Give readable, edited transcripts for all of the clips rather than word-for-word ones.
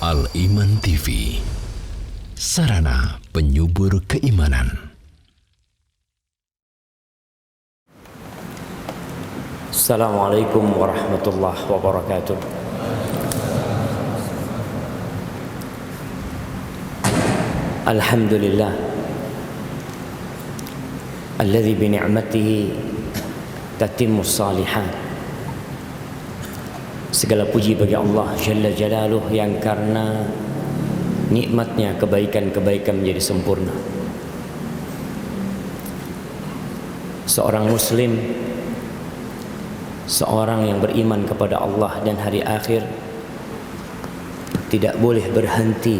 Al-Iman TV, sarana penyubur keimanan. Assalamualaikum warahmatullahi wabarakatuh. Alhamdulillah alladzi bi ni'matihi tatimmus shalihat. Segala puji bagi Allah Jalla Jalaluh yang karena nikmatnya kebaikan-kebaikan menjadi sempurna. Seorang muslim, seorang yang beriman kepada Allah dan hari akhir, tidak boleh berhenti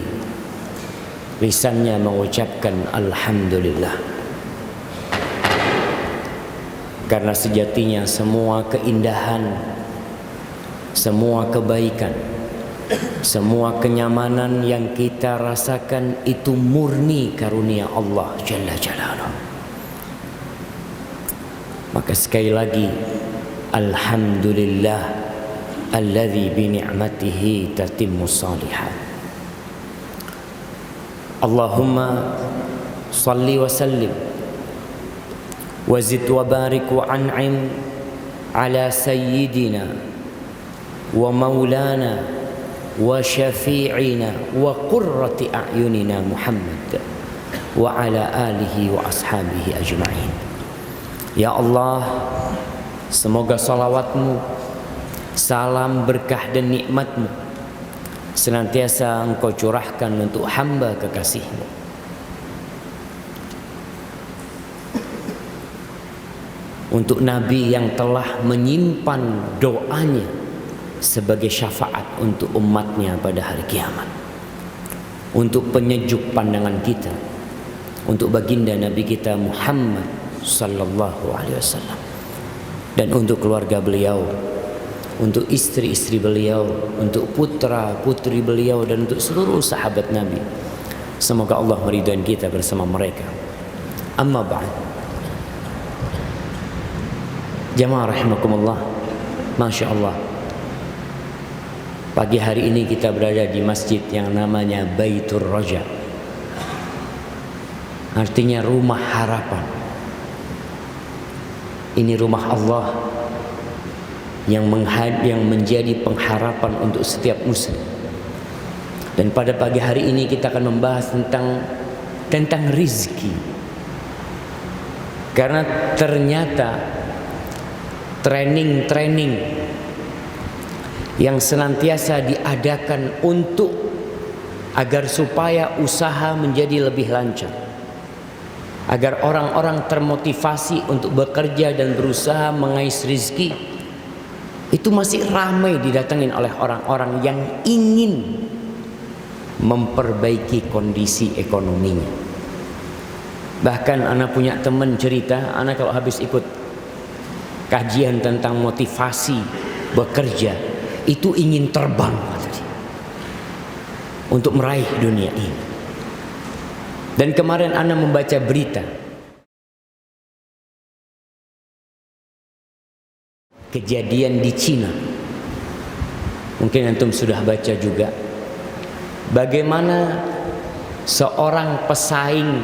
lisannya mengucapkan Alhamdulillah. Karena sejatinya semua keindahan, semua kebaikan, semua kenyamanan yang kita rasakan itu murni karunia Allah Jalla Jalaluh. Maka sekali lagi, Alhamdulillah alladzi bi ni'matihi tatimmus shalihat. Allahumma salli wa sallim wa zid wa barik wa an'im ala sayyidina wa maulana wa syafi'ina wa qurrati a'yunina Muhammad wa ala alihi wa ashabihi ajma'in. Ya Allah, semoga salawatmu, salam berkah dan nikmatmu senantiasa engkau curahkan untuk hamba kekasihmu, untuk Nabi yang telah menyimpan doanya sebagai syafaat untuk umatnya pada hari kiamat, untuk penyejuk pandangan kita, untuk baginda Nabi kita Muhammad sallallahu alaihi wasallam, dan untuk keluarga beliau, untuk istri-istri beliau, untuk putra-putri beliau, dan untuk seluruh sahabat Nabi. Semoga Allah meridhai kita bersama mereka. Amma ba'd. Jamaah rahimakumullah, Masya Allah, pagi hari ini kita berada di masjid yang namanya Baitur Raja, artinya rumah harapan. Ini rumah Allah yang menjadi pengharapan untuk setiap muslim. Dan pada pagi hari ini kita akan membahas tentang rizki. Karena ternyata training yang senantiasa diadakan untuk agar supaya usaha menjadi lebih lancar, agar orang-orang termotivasi untuk bekerja dan berusaha mengais rizki, itu masih ramai didatangin oleh orang-orang yang ingin memperbaiki kondisi ekonominya. Bahkan anak punya teman cerita, anak kalau habis ikut kajian tentang motivasi bekerja, itu ingin terbang untuk meraih dunia ini. Dan kemarin Ana membaca berita kejadian di Cina. Mungkin antum sudah baca juga, bagaimana seorang pesaing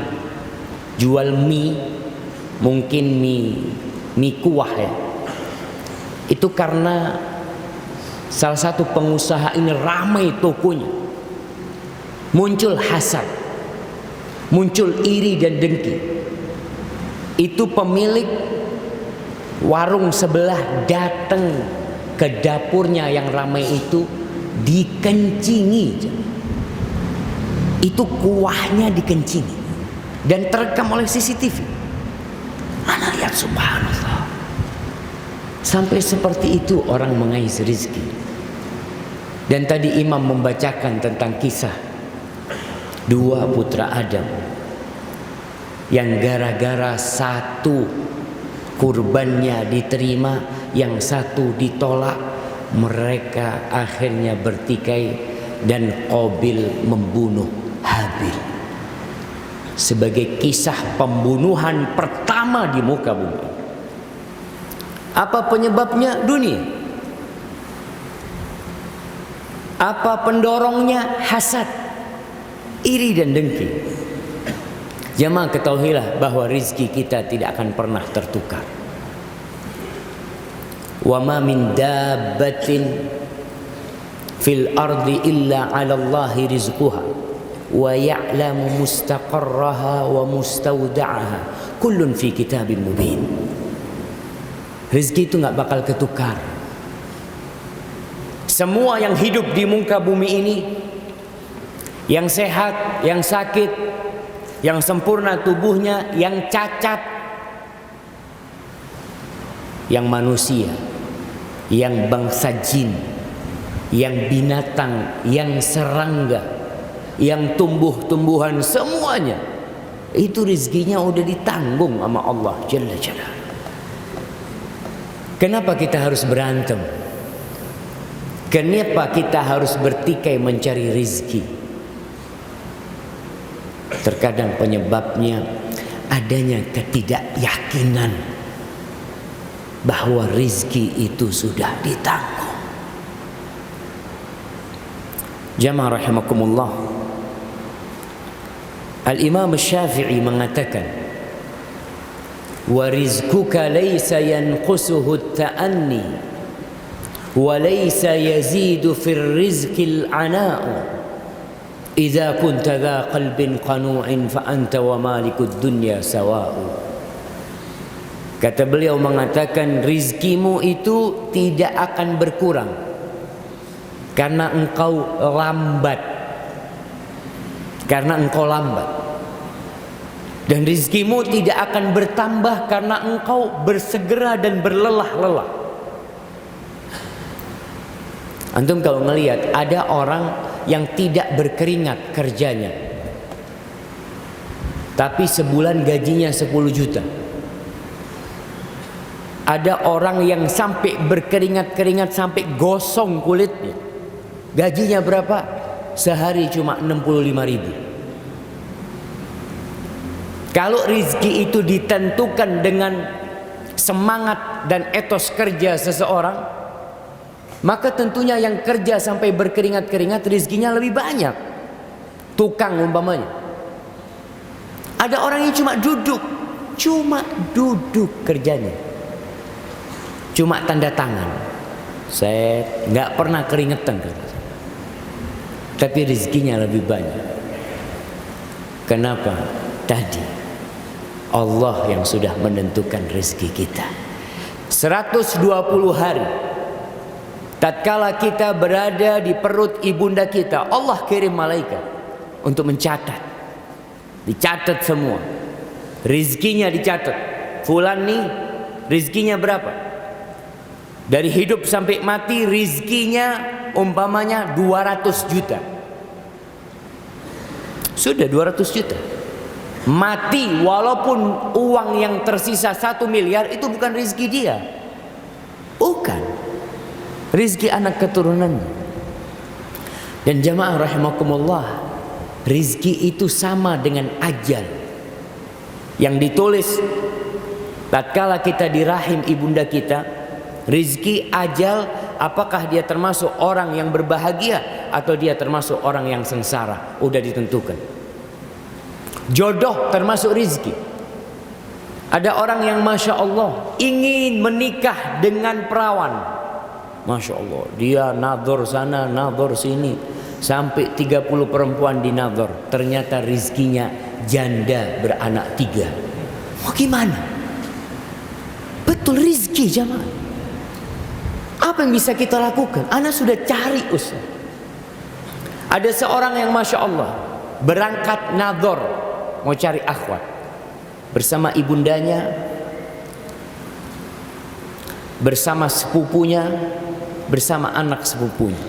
jual mie, mungkin mie kuah ya, itu karena salah satu pengusaha ini ramai tokonya, muncul hasad, muncul iri dan dengki. Itu pemilik warung sebelah datang ke dapurnya yang ramai itu, dikencingi. Itu kuahnya dikencingi dan terekam oleh CCTV. Ana lihat, subhanallah, sampai seperti itu orang mengais rizki. Dan tadi imam membacakan tentang kisah dua putra Adam yang gara-gara satu kurbannya diterima, yang satu ditolak, mereka akhirnya bertikai dan Qabil membunuh Habil. Sebagai kisah pembunuhan pertama di muka bumi. Apa penyebabnya? Dunia. Apa pendorongnya? Hasad, iri dan dengki. Jamaah, ketahuilah bahwa rizki kita tidak akan pernah tertukar. Wa ma min dabbatin fil ardi illa 'ala Allahi rizquha wa ya'lamu mustaqarraha wa mustawda'aha kullun fi kitabim mubin. Rizki itu nggak bakal ketukar. Semua yang hidup di muka bumi ini, yang sehat, yang sakit, yang sempurna tubuhnya, yang cacat, yang manusia, yang bangsa jin, yang binatang, yang serangga, yang tumbuh-tumbuhan, semuanya itu rizkinya udah ditanggung sama Allah Jalla Jalla. Kenapa kita harus berantem? Kenapa kita harus bertikai mencari rizki? Terkadang penyebabnya adanya ketidakyakinan bahwa rizki itu sudah ditanggung. Jamaah rahimakumullah, Al-Imam Syafi'i mengatakan, wa rizquka laysa yanqusuhu at-ta'anni wa laysa yazidu fir rizqil ana'u idza kunta dha qalbin qanu'in fa anta wa malikud dunya sawa'u. Kata beliau mengatakan, rizkimu itu tidak akan berkurang karena engkau lambat. Karena engkau lambat. Dan rizkimu tidak akan bertambah karena engkau bersegera dan berlelah-lelah. Antum kalau ngelihat ada orang yang tidak berkeringat kerjanya, tapi sebulan gajinya 10 juta. Ada orang yang sampai berkeringat-keringat sampai gosong kulitnya, gajinya berapa? Sehari cuma 65.000. Kalau rizki itu ditentukan dengan semangat dan etos kerja seseorang, maka tentunya yang kerja sampai berkeringat-keringat rizkinya lebih banyak. Tukang umpamanya. Ada orang yang cuma duduk kerjanya, cuma tanda tangan. Saya nggak pernah keringetan, tapi rizkinya lebih banyak. Kenapa? Tadi Allah yang sudah menentukan rezeki kita. 120 hari tatkala kita berada di perut ibunda kita, Allah kirim malaikat untuk mencatat. Dicatat semua. Rizkinya dicatat. Fulan nih rizkinya berapa? Dari hidup sampai mati rizkinya umpamanya 200 juta. Sudah 200 juta. Mati walaupun uang yang tersisa 1 miliar itu bukan rizki dia. Bukan. Rizki anak keturunannya. Dan jamaah rahimakumullah, rizki itu sama dengan ajal yang ditulis tatkala kita di rahim ibunda kita. Rizki ajal, apakah dia termasuk orang yang berbahagia atau dia termasuk orang yang sengsara, udah ditentukan. Jodoh termasuk rizki. Ada orang yang masya Allah ingin menikah dengan perawan, masya Allah, dia nador sana nador sini sampai 30 perempuan di nador, ternyata rizkinya janda beranak 3. Mau gimana? Betul rizki jamaah. Apa yang bisa kita lakukan? Ana sudah cari usaha. Ada seorang yang masya Allah berangkat nador mau cari akhwat bersama ibundanya, bersama sepupunya, bersama anak sepupunya.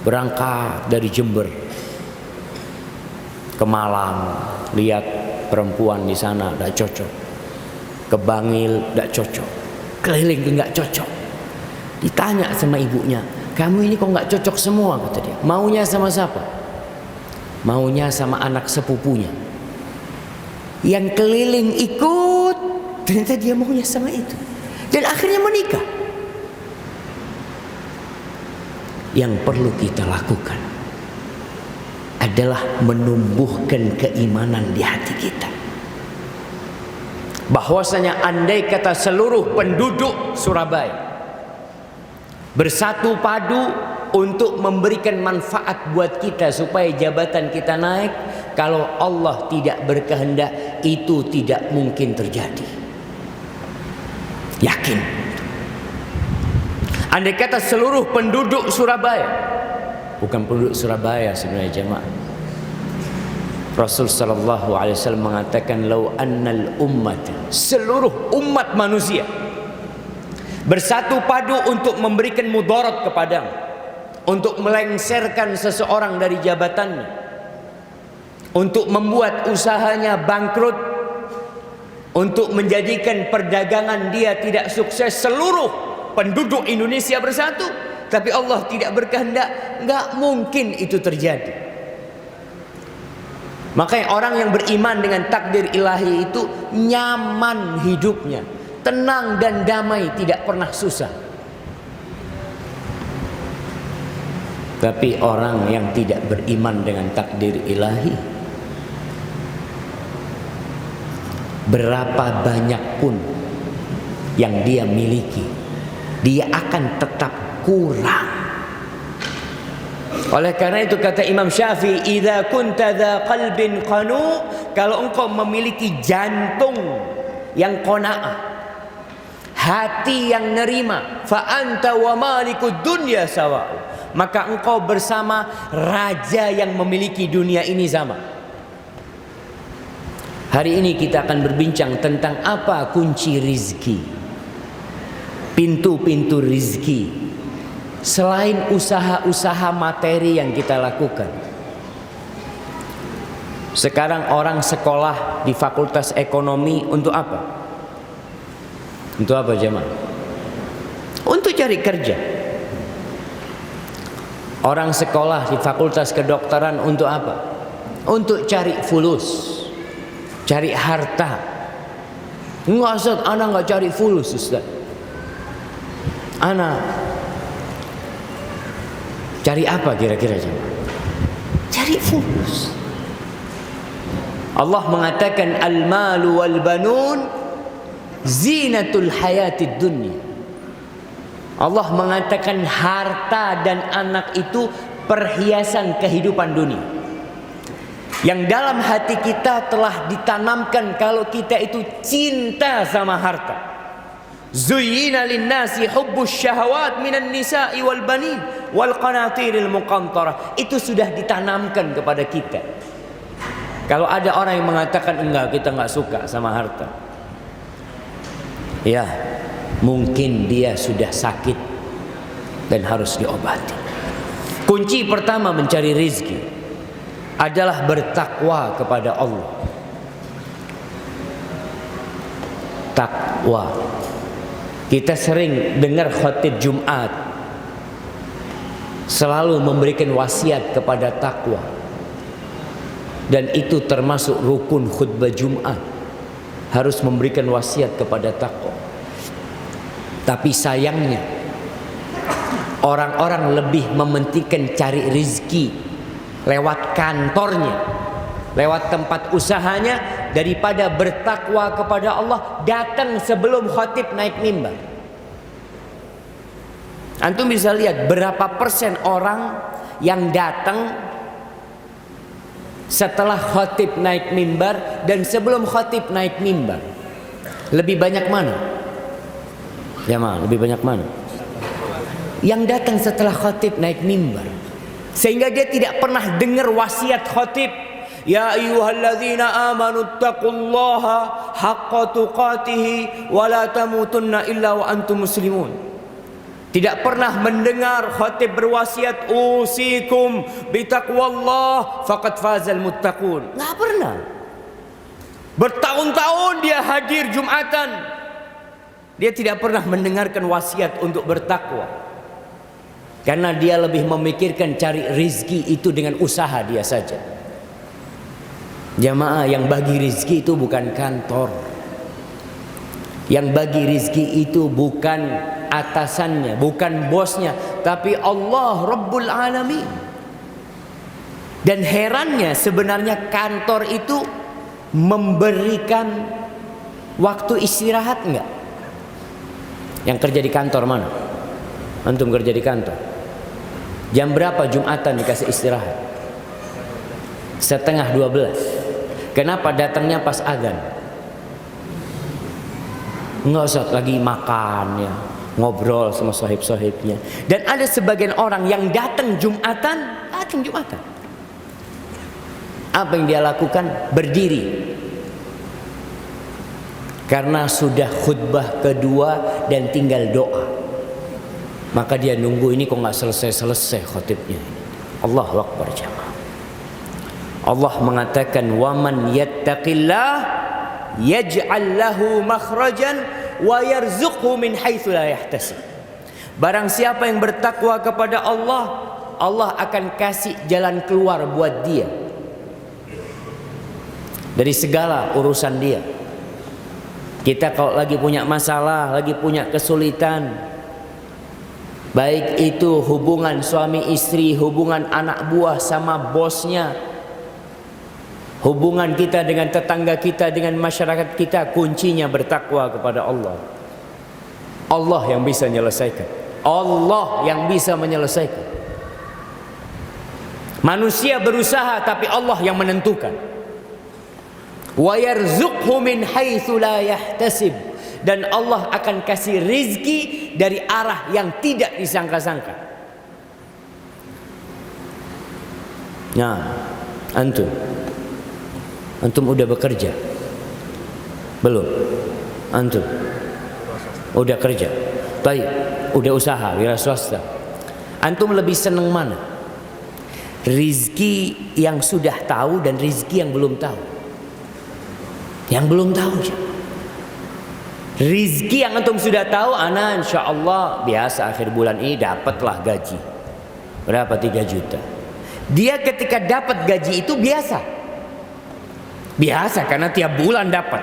Berangkat dari Jember ke Malang, lihat perempuan di sana tidak cocok, ke Bangil tidak cocok, keliling nggak cocok. Ditanya sama ibunya, kamu ini kok nggak cocok semua, kata dia. Maunya sama siapa? Maunya sama anak sepupunya. Yang keliling ikut, ternyata dia maunya sama itu. Dan akhirnya menikah. yang perlu kita lakukan adalah menumbuhkan keimanan di hati kita. Bahwasanya andai kata seluruh penduduk Surabaya bersatu padu untuk memberikan manfaat buat kita supaya jabatan kita naik, kalau Allah tidak berkehendak itu tidak mungkin terjadi. Yakin. Andai kata seluruh penduduk Surabaya, bukan penduduk Surabaya sebenarnya jemaah, Rasul sallallahu alaihi wasallam mengatakan lau annal ummat, seluruh umat manusia bersatu padu untuk memberikan mudarat kepadamu, untuk melengsarkan seseorang dari jabatannya, untuk membuat usahanya bangkrut, untuk menjadikan perdagangan dia tidak sukses. Seluruh penduduk Indonesia bersatu, tapi Allah tidak berkehendak, nggak mungkin itu terjadi. Makanya orang yang beriman dengan takdir ilahi itu nyaman hidupnya, tenang dan damai, tidak pernah susah. Tapi orang yang tidak beriman dengan takdir ilahi, berapa banyak pun yang dia miliki, dia akan tetap kurang. Oleh karena itu kata Imam Syafi'i, idza kunta dza qalbin qanu, kalau engkau memiliki jantung yang qanaah, hati yang nerima, fa anta wa malikud dunya sawa, maka engkau bersama raja yang memiliki dunia ini sama. Hari ini kita akan berbincang tentang apa kunci rizki, pintu-pintu rizki, selain usaha-usaha materi yang kita lakukan. Sekarang orang sekolah di fakultas ekonomi untuk apa? Untuk apa jemaah? Untuk cari kerja. Orang sekolah di fakultas kedokteran untuk apa? Untuk cari fulus, cari harta. Enggak Ustaz, ana enggak cari fulus Ustaz. Ana cari apa kira-kira jemaah? Cari fulus. Allah mengatakan al-malu wal banun zinatul hayatid dunya. Allah mengatakan harta dan anak itu perhiasan kehidupan dunia. Yang dalam hati kita telah ditanamkan kalau kita itu cinta sama harta. Zuyyina lin-nasi hubbus syahawat minan nisa'i wal banin wal qanatiril muqantarah. Itu sudah ditanamkan kepada kita. Kalau ada orang yang mengatakan enggak, kita enggak suka sama harta, ya mungkin dia sudah sakit dan harus diobati. Kunci pertama mencari rizki adalah bertakwa kepada Allah. Takwa. Kita sering dengar khatib Jumat selalu memberikan wasiat kepada takwa, dan itu termasuk rukun khutbah Jumat, harus memberikan wasiat kepada takwa. Tapi sayangnya orang-orang lebih mementingkan cari rizki lewat kantornya, lewat tempat usahanya, daripada bertakwa kepada Allah, datang sebelum khatib naik mimbar. Antum bisa lihat berapa persen orang yang datang setelah khatib naik mimbar dan sebelum khatib naik mimbar. Lebih banyak mana? Ya ma, lebih banyak mana? Yang datang setelah khatib naik mimbar, sehingga dia tidak pernah dengar wasiat khatib. Ya ayyuhalladzina amanu taqullaha haqqa tuqatih wa la tamutunna illa wa antum muslimun. Tidak pernah mendengar khatib berwasiat usikum bitaqwallah faqad fazal muttaqun. Enggak pernah. Bertahun-tahun dia hadir Jumatan, dia tidak pernah mendengarkan wasiat untuk bertakwa. Karena dia lebih memikirkan cari rizki itu dengan usaha dia saja. Jamaah, yang bagi rizki itu bukan kantor. Yang bagi rizki itu bukan atasannya, bukan bosnya, tapi Allah Rabbul Alamin. Dan herannya sebenarnya kantor itu memberikan waktu istirahat enggak? Yang kerja di kantor mana? Antum kerja di kantor. Jam berapa Jumatan dikasih istirahat? 11:30. Kenapa datangnya pas azan? Enggak usah lagi makan ya, ngobrol sama sahib-sahibnya. Dan ada sebagian orang yang datang Jumatan. Apa yang dia lakukan? Berdiri. Karena sudah khutbah kedua dan tinggal doa. Maka dia nunggu, ini kok nggak selesai khutibnya. Allahu Akbar jamaah. Allah mengatakan, "Waman yattaqillah yaj'al lahu makhrajan wa yarzuqhu min haitsu la yahtasib." Barang siapa yang bertakwa kepada Allah, Allah akan kasih jalan keluar buat dia dari segala urusan dia. Kita kalau lagi punya masalah, lagi punya kesulitan, baik itu hubungan suami istri, hubungan anak buah sama bosnya, hubungan kita dengan tetangga kita, dengan masyarakat kita, kuncinya bertakwa kepada Allah. Allah yang bisa menyelesaikan. Allah yang bisa menyelesaikan. Manusia berusaha tapi Allah yang menentukan. Wa yarzuqhu min haitsu la yahtasib, dan Allah akan kasih rizki dari arah yang tidak disangka-sangka. Nah, antum udah bekerja? Belum? Antum udah kerja? Baik, udah usaha, wira swasta. Antum lebih seneng mana? Rizki yang sudah tahu dan rizki yang belum tahu? Yang belum tahu. Rizki yang antum sudah tahu, ana insya Allah biasa akhir bulan ini dapatlah gaji berapa, 3 juta. Dia ketika dapat gaji itu biasa karena tiap bulan dapat.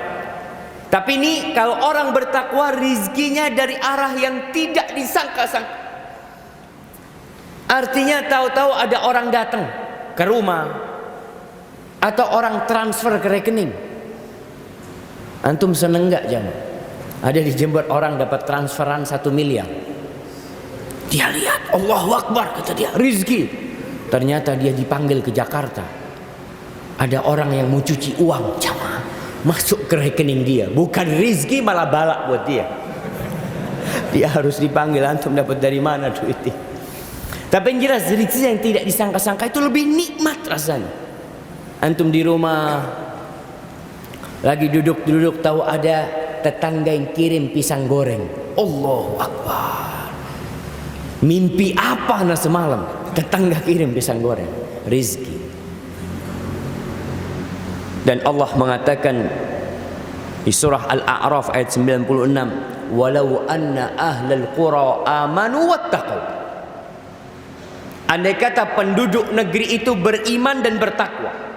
Tapi ini kalau orang bertakwa, rizkinya dari arah yang tidak disangka-sangka. Artinya tahu-tahu ada orang datang ke rumah atau orang transfer ke rekening. Antum seneng nggak jamaah? Ada di Jember orang dapat transferan 1 miliar. Dia lihat, Allahu Akbar, kata dia, rizki. Ternyata dia dipanggil ke Jakarta. Ada orang yang mau cuci uang, jamaah, masuk ke rekening dia. Bukan rizki, malah balak buat dia. Dia harus dipanggil, antum dapat dari mana duitnya? Tapi yang jelas rizki yang tidak disangka-sangka itu lebih nikmat rasanya. Antum di rumah lagi duduk-duduk, tahu ada tetangga yang kirim pisang goreng. Allahu Akbar. Mimpi apa na semalam? Tetangga kirim pisang goreng. Rizki. Dan Allah mengatakan di surah Al-A'raf ayat 96, "Walau anna ahlal qura amanu wattaqu." Andai kata penduduk negeri itu beriman dan bertakwa.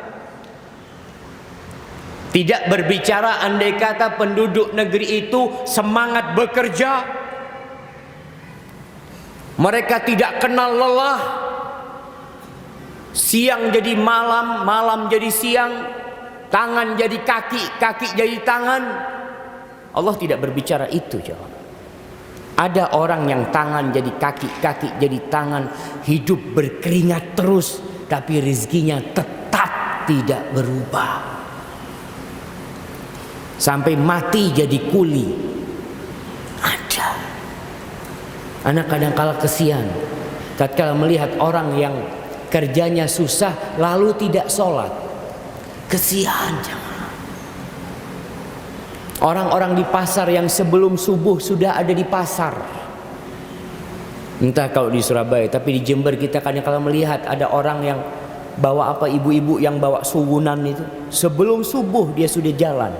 Tidak berbicara andai kata penduduk negeri itu semangat bekerja, mereka tidak kenal lelah, siang jadi malam, malam jadi siang, tangan jadi kaki, kaki jadi tangan. Allah tidak berbicara itu, jawab. Ada orang yang tangan jadi kaki, kaki jadi tangan, hidup berkeringat terus, tapi rezekinya tetap tidak berubah. Sampai mati jadi kuli. Ada. Anak kadang-kala kesian tatkala melihat orang yang kerjanya susah lalu tidak sholat. Kesian jangan. Orang-orang di pasar yang sebelum subuh sudah ada di pasar. Entah kalau di Surabaya, tapi di Jember kita kadang-kala melihat ada orang yang bawa apa, ibu-ibu yang bawa suwunan itu. Sebelum subuh dia sudah jalan.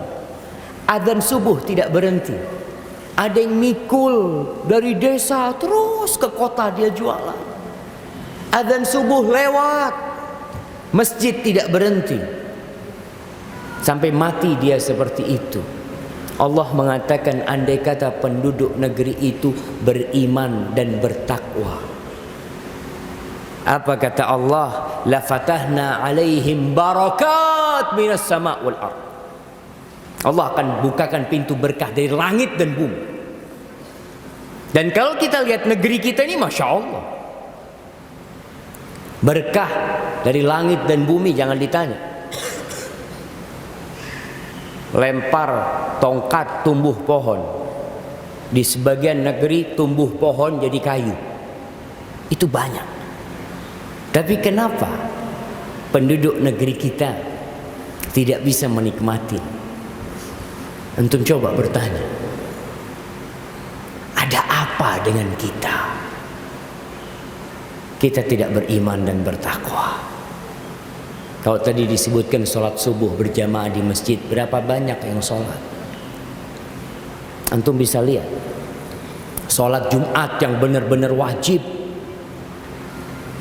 Adzan subuh tidak berhenti. Ada yang mikul dari desa terus ke kota dia jualan. Adzan subuh lewat, masjid tidak berhenti. Sampai mati dia seperti itu. Allah mengatakan andai kata penduduk negeri itu beriman dan bertakwa, apa kata Allah? La fatahna alaihim barakat minas sama' wal ard. Allah akan bukakan pintu berkah dari langit dan bumi. Dan kalau kita lihat negeri kita ini, Masya Allah, berkah dari langit dan bumi jangan ditanya. Lempar tongkat tumbuh pohon. Di sebagian negeri tumbuh pohon jadi kayu. Itu banyak. Tapi kenapa penduduk negeri kita tidak bisa menikmati? Antum coba bertanya, ada apa dengan kita? Kita tidak beriman dan bertakwa. Kalau tadi disebutkan sholat subuh berjamaah di masjid, berapa banyak yang sholat? Antum bisa lihat sholat Jumat yang benar-benar wajib,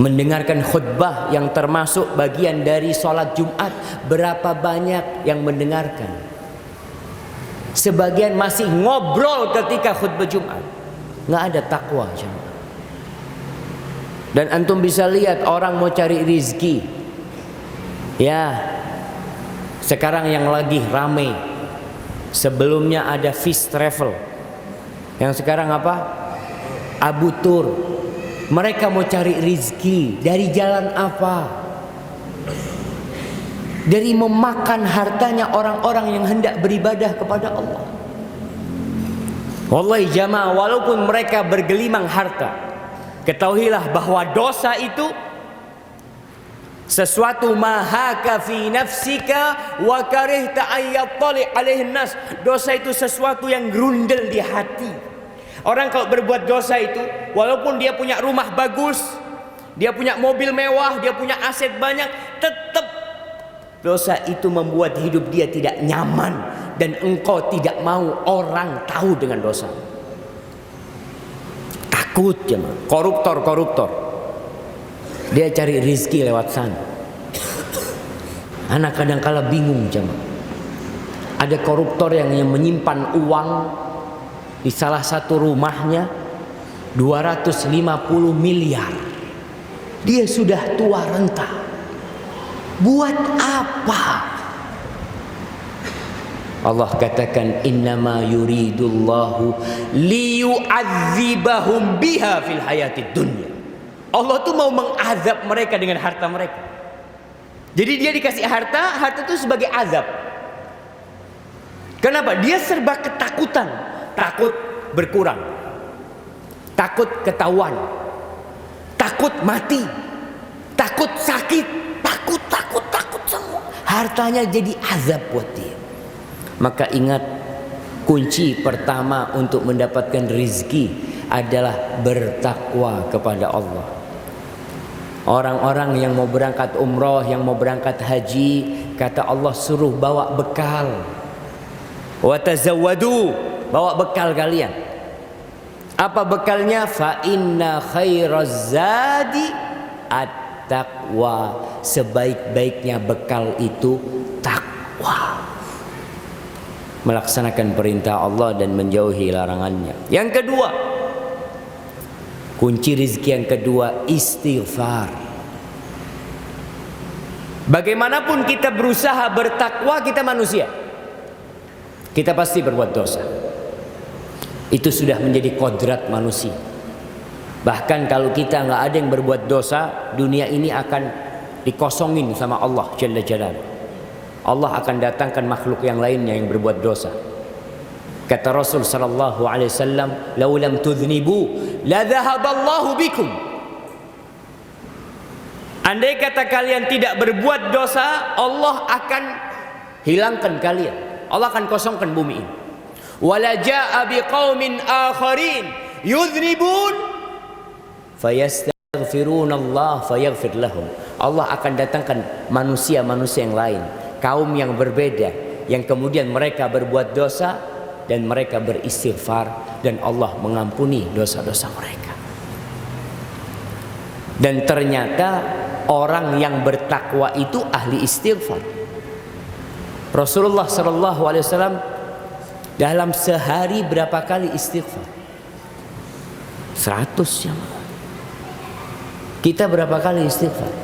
mendengarkan khutbah yang termasuk bagian dari sholat Jumat, berapa banyak yang mendengarkan? Sebagian masih ngobrol ketika khutbah Jumat, nggak ada takwa. Dan antum bisa lihat orang mau cari rizki. Ya, sekarang yang lagi rame, sebelumnya ada fish travel, yang sekarang apa? Abu Tur. Mereka mau cari rizki dari jalan apa? Dari memakan hartanya orang-orang yang hendak beribadah kepada Allah. Wallahi jamaah, walaupun mereka bergelimang harta, ketahuilah bahwa dosa itu sesuatu mahaka fi nafsika wa karihta ayyattali alaihin nas. Dosa itu sesuatu yang grundel di hati. Orang kalau berbuat dosa itu, walaupun dia punya rumah bagus, dia punya mobil mewah, dia punya aset banyak, tetap dosa itu membuat hidup dia tidak nyaman. Dan engkau tidak mau orang tahu dengan dosa. Takut jemaah. Koruptor dia cari rizki lewat sana. Anak kadang-kala bingung jemaah. Ada koruptor yang menyimpan uang di salah satu rumahnya 250 miliar. Dia sudah tua renta. Buat apa? Allah katakan innama yuridullahu liyu'adzibahum biha fil hayatid dunya. Allah tuh mau mengazab mereka dengan harta mereka. Jadi dia dikasih harta itu sebagai azab. Kenapa? Dia serba ketakutan. Takut berkurang, takut ketahuan, takut mati, takut sakit, takut semua. Hartanya jadi azab buat dia. Maka ingat, kunci pertama untuk mendapatkan rizki adalah bertakwa kepada Allah. Orang-orang yang mau berangkat umroh, yang mau berangkat haji, kata Allah suruh bawa bekal. Wa tazawwadu, bawa bekal kalian. Apa bekalnya? Fa inna khairaz zadi at-taqwa. Sebaik-baiknya bekal itu takwa. Melaksanakan perintah Allah dan menjauhi larangannya. Yang kedua, kunci rizki yang kedua, istighfar. Bagaimanapun kita berusaha bertakwa, kita manusia, kita pasti berbuat dosa. Itu sudah menjadi kodrat manusia. Bahkan kalau kita nggak ada yang berbuat dosa, dunia ini akan dikosongin sama Allah Jalla Jalaluhu. Allah akan datangkan makhluk yang lainnya yang berbuat dosa. Kata Rasul sallallahu alaihi wasallam, "Lau lam tudhnibu la dhahaballahu bikum." Andai kata kalian tidak berbuat dosa, Allah akan hilangkan kalian. Allah akan kosongkan bumi ini. Wala jaa biqaumin akharin yudhnibun fayastaghfiruna Allah fayaghfir lahum. Allah akan datangkan manusia-manusia yang lain, kaum yang berbeda, yang kemudian mereka berbuat dosa dan mereka beristighfar dan Allah mengampuni dosa-dosa mereka. Dan ternyata orang yang bertakwa itu ahli istighfar. Rasulullah sallallahu alaihi wasallam Dalam sehari berapa kali istighfar? 100 ya. Kita berapa kali istighfar?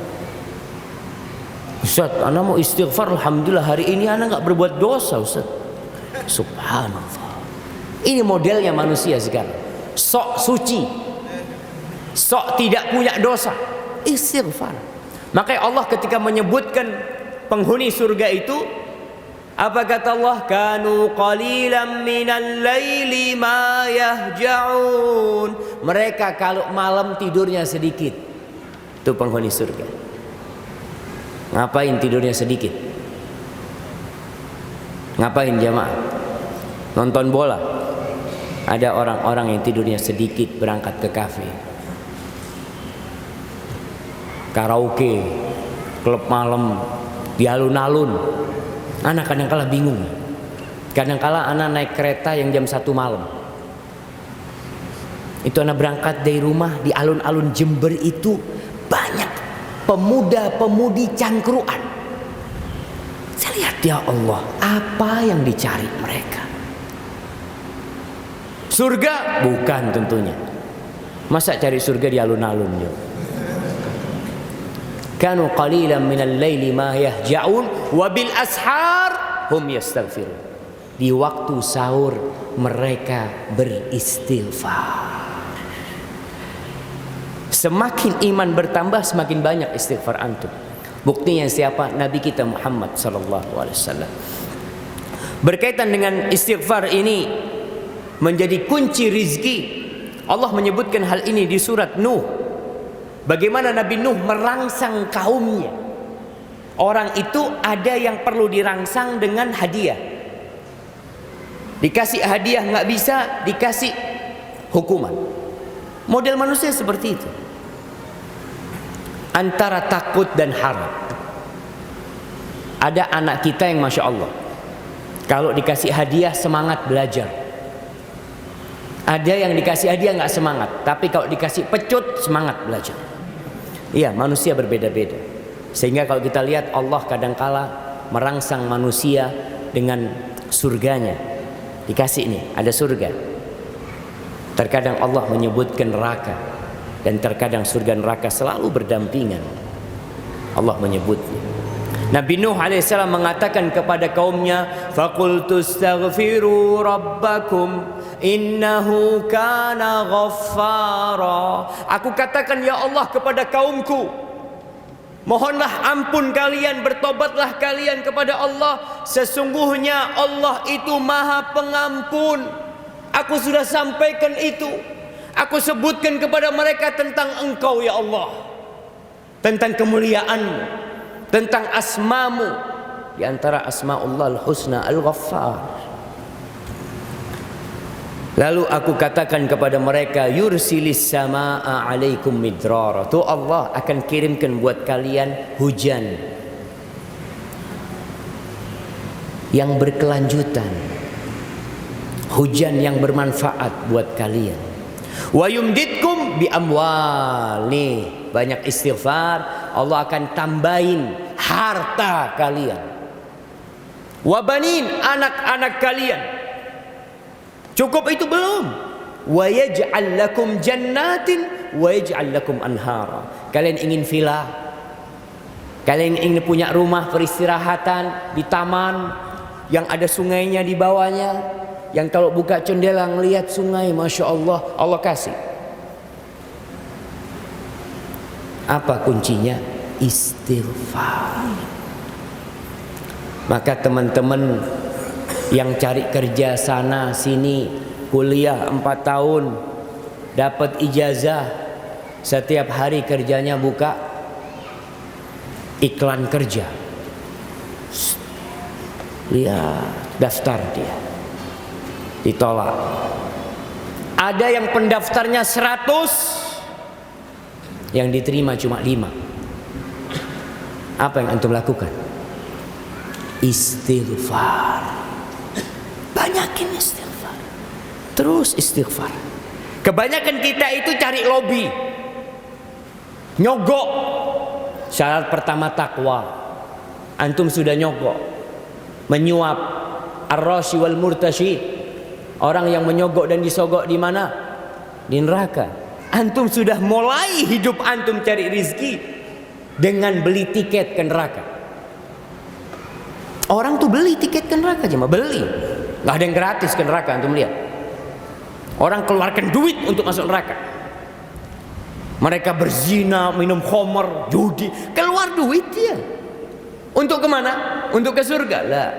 Ustaz, ana mau istighfar, alhamdulillah hari ini ana nggak berbuat dosa, Ustaz. Subhanallah. Ini modelnya manusia sekarang. Sok suci, sok tidak punya dosa, istighfar. Makanya Allah ketika menyebutkan penghuni surga itu, apa kata Allah? Kanu qalilan minal laili ma yahja'un. Mereka kalau malam tidurnya sedikit. Itu penghuni surga. Ngapain tidurnya sedikit? Ngapain jamaah? Nonton bola. Ada orang-orang yang tidurnya sedikit berangkat ke kafe, karaoke, klub malam, di alun-alun. Anak kadang-kala bingung. Kadang-kala anak naik kereta yang jam 1 malam. Itu anak berangkat dari rumah, di alun-alun Jember itu banyak pemuda-pemudi cangkruan. Saya lihat, ya Allah, apa yang dicari mereka? Surga? Bukan tentunya. Masa cari surga di alun-alun? Kanu qalilan minal laili ma yahja'un wa bil ashar hum yastaghfirun. Di waktu sahur mereka beristighfar. Semakin iman bertambah, semakin banyak istighfar antum. Buktinya siapa? Nabi kita Muhammad sallallahu alaihi wasallam. Berkaitan dengan istighfar ini menjadi kunci rizki. Allah menyebutkan hal ini di surat Nuh. Bagaimana Nabi Nuh merangsang kaumnya. Orang itu ada yang perlu dirangsang dengan hadiah. Dikasih hadiah nggak bisa, dikasih hukuman. Model manusia seperti itu. Antara takut dan harap. Ada anak kita yang Masya Allah, kalau dikasih hadiah semangat belajar. Ada yang dikasih hadiah nggak semangat, tapi kalau dikasih pecut semangat belajar. Iya, manusia berbeda-beda. Sehingga kalau kita lihat Allah kadangkala merangsang manusia dengan surganya. Dikasih nih, ada surga. Terkadang Allah menyebutkan neraka, dan terkadang surga neraka selalu berdampingan. Allah menyebutnya. Nabi Nuh alaihissalam mengatakan kepada kaumnya, "Faqultu astaghfiru rabbakum innahu kana ghaffara." Aku katakan, ya Allah, kepada kaumku, mohonlah ampun kalian, bertobatlah kalian kepada Allah. Sesungguhnya Allah itu Maha Pengampun. Aku sudah sampaikan itu. Aku sebutkan kepada mereka tentang Engkau, ya Allah, tentang kemuliaan-Mu, tentang asmamu. Di antara asma'ullah al-husna al-ghaffar. Lalu aku katakan kepada mereka, yursilis sama'a alaikum midrara. Tuh Allah akan kirimkan buat kalian hujan yang berkelanjutan, hujan yang bermanfaat buat kalian. Wa yumditkum bi amwal. Nih, banyak istighfar, Allah akan tambahin harta kalian. Wa banin, anak-anak kalian. Cukup itu belum. Wa yaj'al lakum jannatin wa yaj'al lakum anhara. Kalian ingin villa? Kalian ingin punya rumah peristirahatan di taman yang ada sungainya di bawahnya, yang kalau buka jendela ngelihat sungai, Masya Allah, Allah kasih. Apa kuncinya? Istighfar. Maka teman-teman yang cari kerja sana sini, kuliah 4 tahun, dapat ijazah, setiap hari kerjanya buka iklan kerja. Lihat daftar dia, ditolak. Ada yang pendaftarnya 100, yang diterima cuma 5. Apa yang antum lakukan? Istighfar. Banyakin istighfar. Terus istighfar. Kebanyakan kita itu cari lobby, nyogok. Syarat pertama takwa. Antum sudah nyogok, menyuap, ar-rashi wal murtasyid, Orang yang menyogok dan disogok di mana? Di neraka. Antum sudah mulai hidup antum cari rizki dengan beli tiket ke neraka. Orang tuh beli tiket ke neraka cuma beli. Nggak ada yang gratis ke neraka, antum lihat. Orang keluarkan duit untuk masuk neraka. Mereka berzina, minum khamr, judi, keluar duit dia. Untuk kemana? Untuk ke surga lah.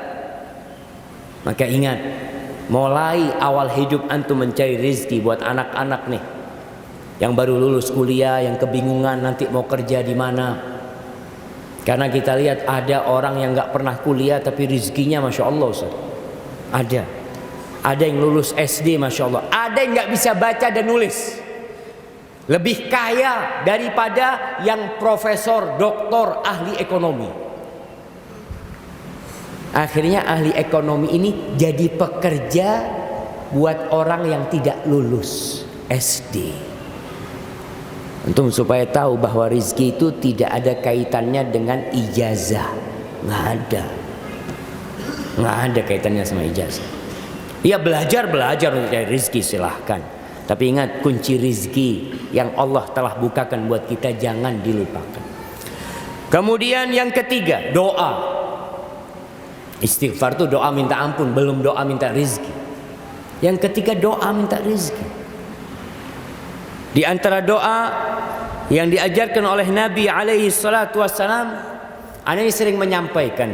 Maka ingat, mulai awal hidup antum mencari rezeki buat anak-anak nih yang baru lulus kuliah, yang kebingungan nanti mau kerja di mana. Karena kita lihat ada orang yang nggak pernah kuliah tapi rezekinya masya Allah, Ustaz. Ada yang lulus SD masya Allah, ada yang nggak bisa baca dan nulis, lebih kaya daripada yang profesor, doktor, ahli ekonomi. Akhirnya ahli ekonomi ini jadi pekerja buat orang yang tidak lulus SD. Untuk supaya tahu bahwa rezeki itu tidak ada kaitannya dengan ijazah. Nggak ada kaitannya sama ijazah. Ya belajar untuk cari rezeki silahkan. Tapi ingat, kunci rezeki yang Allah telah bukakan buat kita jangan dilupakan. Kemudian yang ketiga, doa. Istighfar itu doa minta ampun, belum doa minta rezeki. Yang ketiga, doa minta rezeki. Di antara doa yang diajarkan oleh Nabi alaihi salatu wassalam, ana ini sering menyampaikan,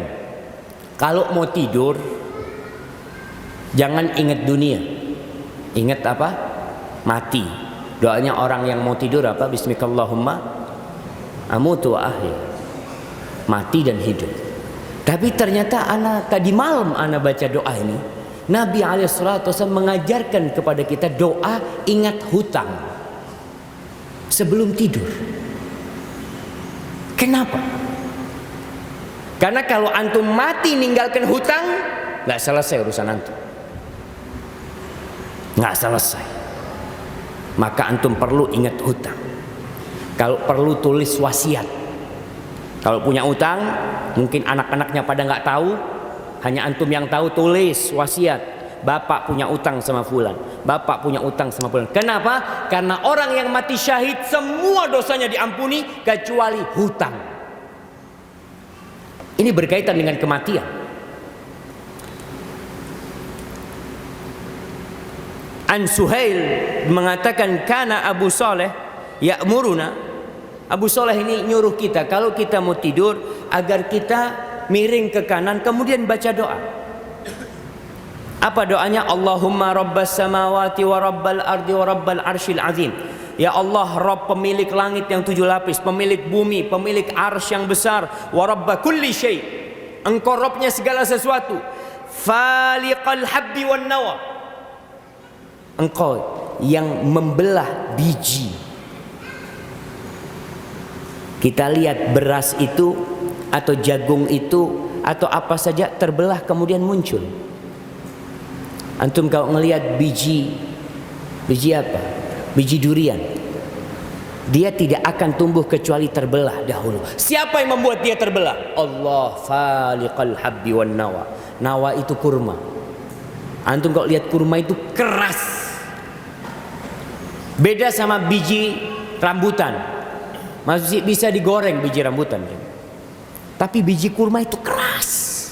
kalau mau tidur jangan ingat dunia. Ingat apa? Mati. Doanya orang yang mau tidur apa? Bismillahirrahmanirrahim. Amutu wa ahya. Mati dan hidup. Tapi ternyata tadi malam ana baca doa ini, Nabi alaihissalatu wasallam mengajarkan kepada kita doa ingat hutang sebelum tidur. Kenapa? Karena kalau antum mati ninggalkan hutang, nggak selesai urusan antum. Nggak selesai. Maka antum perlu ingat hutang. Kalau perlu tulis wasiat. Kalau punya utang, mungkin anak-anaknya pada nggak tahu, hanya antum yang tahu, tulis wasiat. Bapak punya utang sama fulan, bapak punya utang sama fulan. Kenapa? Karena orang yang mati syahid semua dosanya diampuni kecuali hutang. Ini berkaitan dengan kematian. An Suhail mengatakan kana Abu Saleh ya'muruna. Abu Saleh ini nyuruh kita kalau kita mau tidur agar kita miring ke kanan kemudian baca doa. Apa doanya? Allahumma rabbas samawati wa rabbal ardi wa rabbal arsyil azim. Ya Allah, Rabb pemilik langit yang 7 lapis, pemilik bumi, pemilik arsy yang besar, wa rabba kulli syai. Engkau Rabbnya segala sesuatu. Faliqal habbi wan nawa. Engkau yang membelah biji. Kita lihat beras itu atau jagung itu atau apa saja terbelah kemudian muncul. Antum kalau ngelihat biji apa? Biji durian. Dia tidak akan tumbuh kecuali terbelah dahulu. Siapa yang membuat dia terbelah? Allah, faliqal habbi wan nawa. Nawa itu kurma. Antum kalau lihat kurma itu keras. Beda sama biji rambutan. Masih bisa digoreng biji rambutan. Tapi biji kurma itu keras.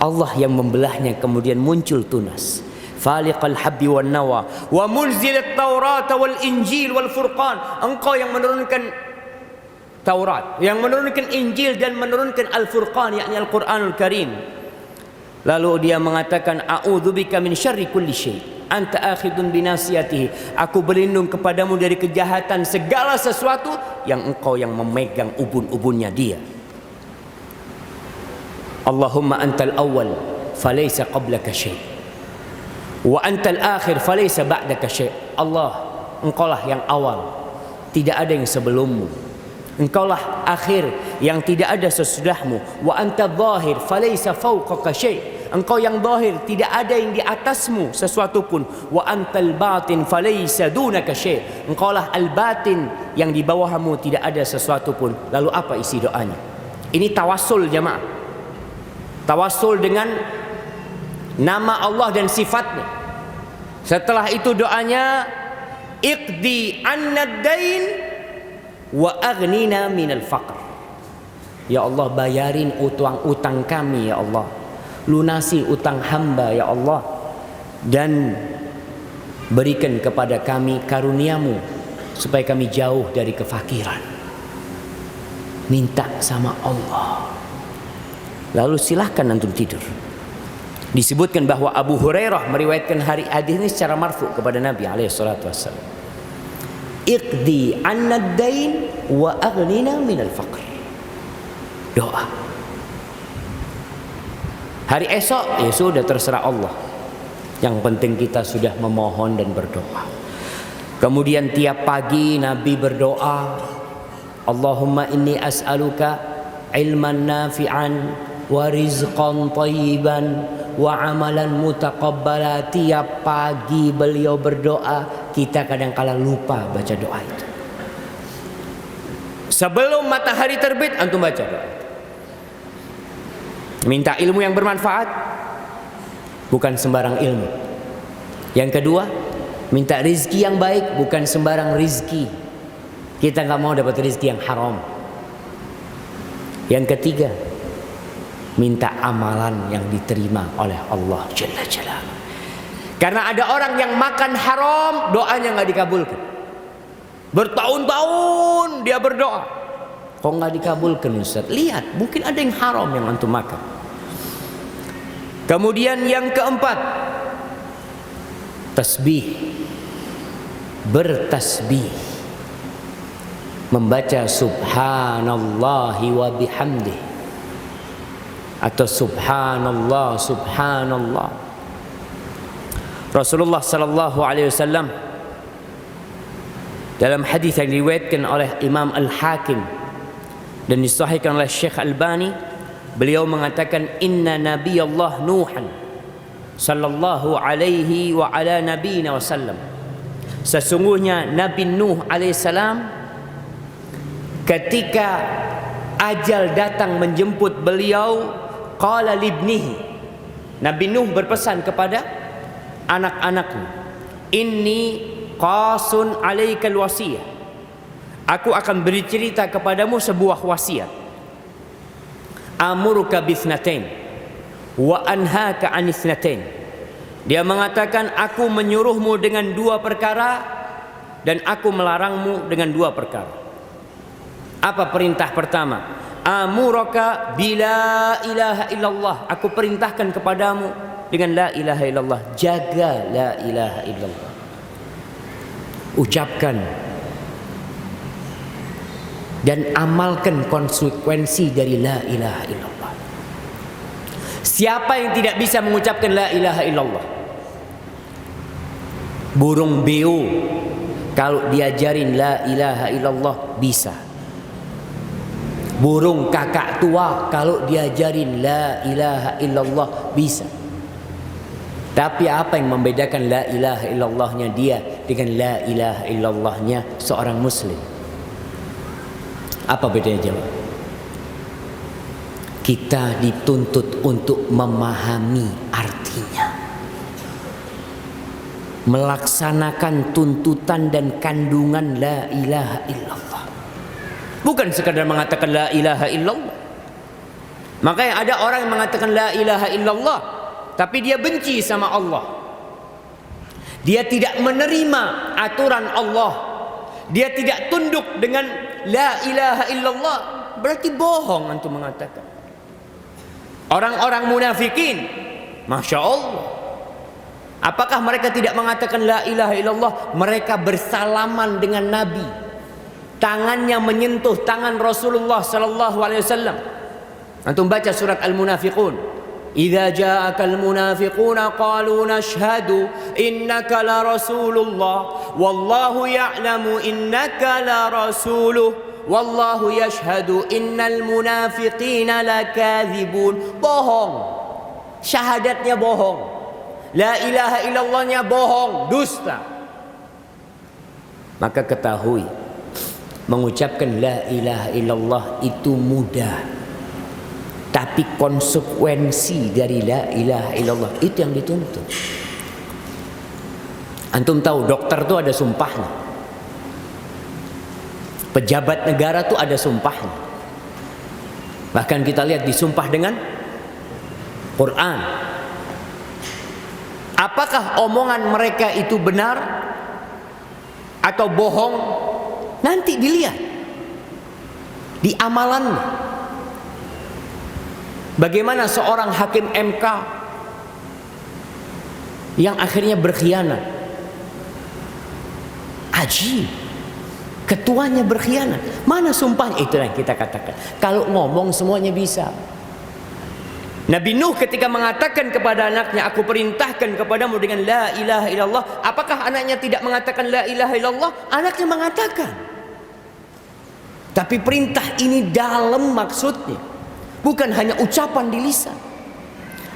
Allah yang membelahnya kemudian muncul tunas. Faliqal habbi wan nawa wa munzilat Taurat wal Injil wal Furqan. Engkau yang menurunkan Taurat, yang menurunkan Injil dan menurunkan Al-Furqan, yakni Al-Qur'anul Karim. Lalu dia mengatakan a'udzubika min syarri kulli syai. Anta akhidun binasiyatihi. Aku berlindung kepadamu dari kejahatan segala sesuatu yang engkau yang memegang ubun-ubunnya dia. Allahumma antal awwal falaysa qablaka syai' wa antal akhir falaysa ba'daka syai'. Allah, engkaulah yang awal, tidak ada yang sebelummu. Engkaulah akhir yang tidak ada sesudahmu. Wa antadz zahir falaysa fawqaka syai'. Engkau yang zahir, tidak ada yang di atasmu sesuatu pun. Wa antal batin falaysa dunaka syai'. Engkaulah al-batin yang di bawahmu tidak ada sesuatu pun. Lalu apa isi doanya? Ini tawassul jamaah. Tawassul dengan nama Allah dan sifatnya. Setelah itu doanya, iqdi annad dain wa aghnina minal faqr. Ya Allah, bayarin utang kami ya Allah, lunasi utang hamba ya Allah, dan berikan kepada kami karuniamu supaya kami jauh dari kefakiran. Minta sama Allah, lalu silahkan antum tidur. Disebutkan bahwa Abu Hurairah meriwayatkan hadis ini secara marfu kepada Nabi alaihi salatu wassalam. Iqdi annad dain wa aghnina minal faqr. Doa. Hari esok ya sudah, terserah Allah. Yang penting kita sudah memohon dan berdoa. Kemudian tiap pagi Nabi berdoa, Allahumma inni as'aluka ilman nafi'an wa rizqan thayyiban wa amalan mutaqabbala. Tiap pagi beliau berdoa. Kita kadang-kala lupa baca doa itu. Sebelum matahari terbit antum baca doa. Minta ilmu yang bermanfaat, bukan sembarang ilmu. Yang kedua, minta rizki yang baik, bukan sembarang rizki. Kita nggak mau dapat rizki yang haram. Yang ketiga, minta amalan yang diterima oleh Allah Jalla Jalaluhu. Karena ada orang yang makan haram, doanya nggak dikabulkan. Bertahun-tahun dia berdoa, kok nggak dikabulkan Ustaz? Lihat, mungkin ada yang haram yang antum makan. Kemudian yang keempat, tasbih. Bertasbih, membaca subhanallahi wa bihamdih atau subhanallah subhanallah. Rasulullah sallallahu alaihi wasallam dalam hadis yang diriwayatkan oleh Imam Al-Hakim dan disahihkan oleh Syekh Albani, beliau mengatakan inna nabiyallah Nuhan sallallahu alaihi wa ala nabiyina wasallam, sesungguhnya Nabi Nuh alaihissalam ketika ajal datang menjemput beliau, qala libnihi, Nabi Nuh berpesan kepada anak-anaknya, inni qasun alaikal wasiyah, aku akan beri cerita kepadamu sebuah wasiat. Amuruka bithnatain wa anhaka anithnatain. Dia mengatakan, aku menyuruhmu dengan dua perkara dan aku melarangmu dengan dua perkara. Apa perintah pertama? Amuruka bila ilaha illallah, aku perintahkan kepadamu dengan la ilaha illallah. Jaga la ilaha illallah, ucapkan dan amalkan konsekuensi dari la ilaha illallah. Siapa yang tidak bisa mengucapkan la ilaha illallah? Burung beo kalau diajarin la ilaha illallah bisa. Burung kakak tua kalau diajarin la ilaha illallah bisa. Tapi apa yang membedakan la ilaha illallahnya dia dengan la ilaha illallahnya seorang muslim? Apa bedanya jemaah? Kita dituntut untuk memahami artinya, melaksanakan tuntutan dan kandungan la ilaha illallah, bukan sekadar mengatakan la ilaha illallah. Makanya ada orang yang mengatakan la ilaha illallah tapi dia benci sama Allah. Dia tidak menerima aturan Allah. Dia tidak tunduk dengan la ilaha illallah. Berarti bohong antum mengatakan. Orang-orang munafikin, Masya Allah, apakah mereka tidak mengatakan la ilaha illallah? Mereka bersalaman dengan Nabi, tangannya menyentuh tangan Rasulullah sallallahu alaihi wasallam. Antum baca surat Al-Munafiqun. Idza ja'akal munafiquna qalu nashhadu innaka la rasulullah wallahu ya'lamu innaka la rasuluh wallahu yashhadu innal munafiqina lakadzibun. Bohong, syahadatnya bohong, la ilaha illallahnya bohong, dusta. Maka ketahui, mengucapkan la ilaha illallah itu mudah, tapi konsekuensi dari la ilaha illallah itu yang dituntut. Antum tahu dokter tuh ada sumpahnya. Pejabat negara tuh ada sumpahnya. Bahkan kita lihat disumpah dengan Quran. Apakah omongan mereka itu benar atau bohong? Nanti dilihat di amalannya. Bagaimana seorang hakim MK yang akhirnya berkhianat? Ajib. Ketuanya berkhianat. Mana sumpahnya? Itu yang kita katakan. Kalau ngomong semuanya bisa. Nabi Nuh ketika mengatakan kepada anaknya, aku perintahkan kepadamu dengan la ilaha illallah. Apakah anaknya tidak mengatakan la ilaha illallah? Anaknya mengatakan. Tapi perintah ini dalam maksudnya. Bukan hanya ucapan di lisan.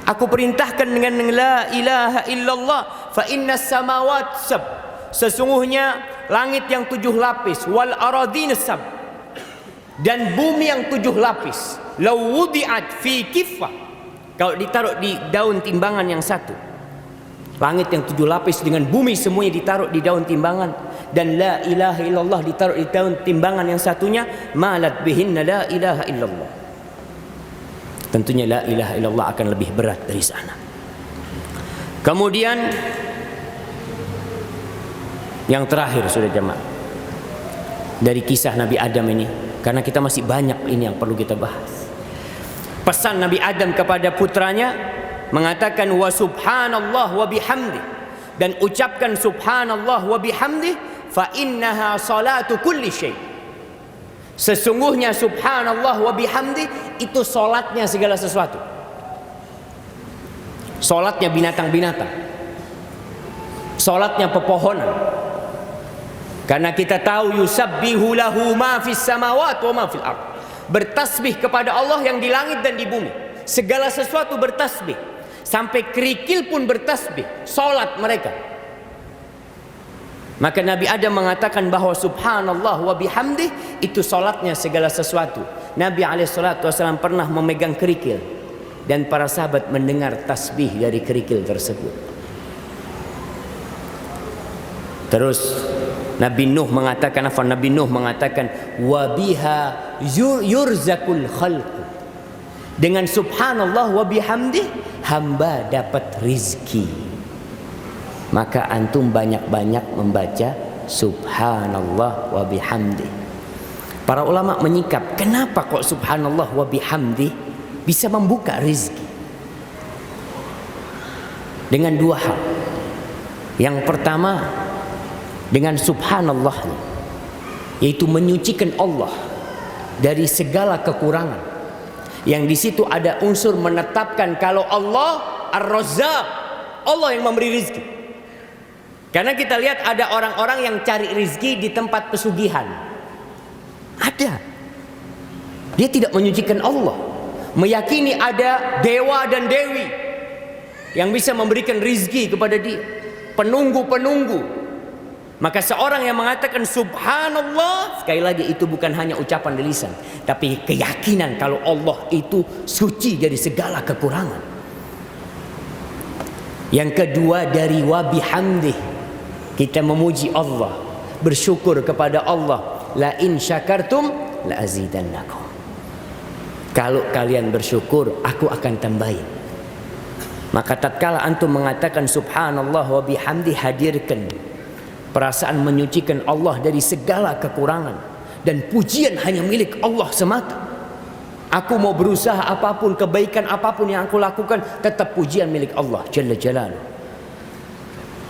Aku perintahkan dengan la ilaha illallah. Fa inna samawat sab. Sesungguhnya langit yang 7 lapis. Wal aradhin sab. Dan bumi yang 7 lapis. Law wudi'at fi kiffah. Kalau ditaruh di daun timbangan yang satu. Langit yang 7 lapis dengan bumi semuanya ditaruh di daun timbangan. Dan la ilaha illallah ditaruh di daun timbangan yang satunya. Malat bihinna la ilaha illallah. Tentunya la ilaha illallah akan lebih berat dari sana. Kemudian yang terakhir sudah jemaah, dari kisah Nabi Adam ini, karena kita masih banyak ini yang perlu kita bahas. Pesan Nabi Adam kepada putranya mengatakan wa subhanallah wa bihamdi, dan ucapkan subhanallah wa bihamdi fa innaha salatu kulli syai. Sesungguhnya subhanallah wa bihamdi itu salatnya segala sesuatu. Salatnya binatang-binatang. Salatnya pepohonan. Karena kita tahu yusabbihu lahu ma fis samawati wa ma fil ardh. Bertasbih kepada Allah yang di langit dan di bumi. Segala sesuatu bertasbih. Sampai kerikil pun bertasbih. Salat mereka. Maka Nabi Adam mengatakan bahwa subhanallah wa bihamdih itu salatnya segala sesuatu. Nabi SAW pernah memegang kerikil. Dan para sahabat mendengar tasbih dari kerikil tersebut. Terus Nabi Nuh mengatakan wa biha yurzakul khalq. Dengan subhanallah wa bihamdi hamba dapat rizki. Maka antum banyak-banyak membaca subhanallah wa bihamdi. Para ulama menyikap, kenapa kok subhanallah wa bihamdi bisa membuka rizki? Dengan dua hal. Yang pertama, dengan subhanallah, yaitu menyucikan Allah dari segala kekurangan. Yang di situ ada unsur menetapkan kalau Allah Ar-Razzaq, Allah yang memberi rizki. Karena kita lihat ada orang-orang yang cari rizki di tempat pesugihan. Ada. Dia tidak menyucikan Allah, meyakini ada dewa dan dewi yang bisa memberikan rizki kepada dia, penunggu-penunggu. Maka seorang yang mengatakan subhanallah, sekali lagi itu bukan hanya ucapan di lisan, tapi keyakinan kalau Allah itu suci dari segala kekurangan. Yang kedua dari wa bihamdih, kita memuji Allah, bersyukur kepada Allah. La in syakartum la azidannakum. Kalau kalian bersyukur, aku akan tambahin. Maka tatkala antum mengatakan subhanallah wa bihamdi, hadirkan perasaan menyucikan Allah dari segala kekurangan, dan pujian hanya milik Allah semata. Aku mau berusaha apapun, kebaikan apapun yang aku lakukan, tetap pujian milik Allah Jalla Jalaluh.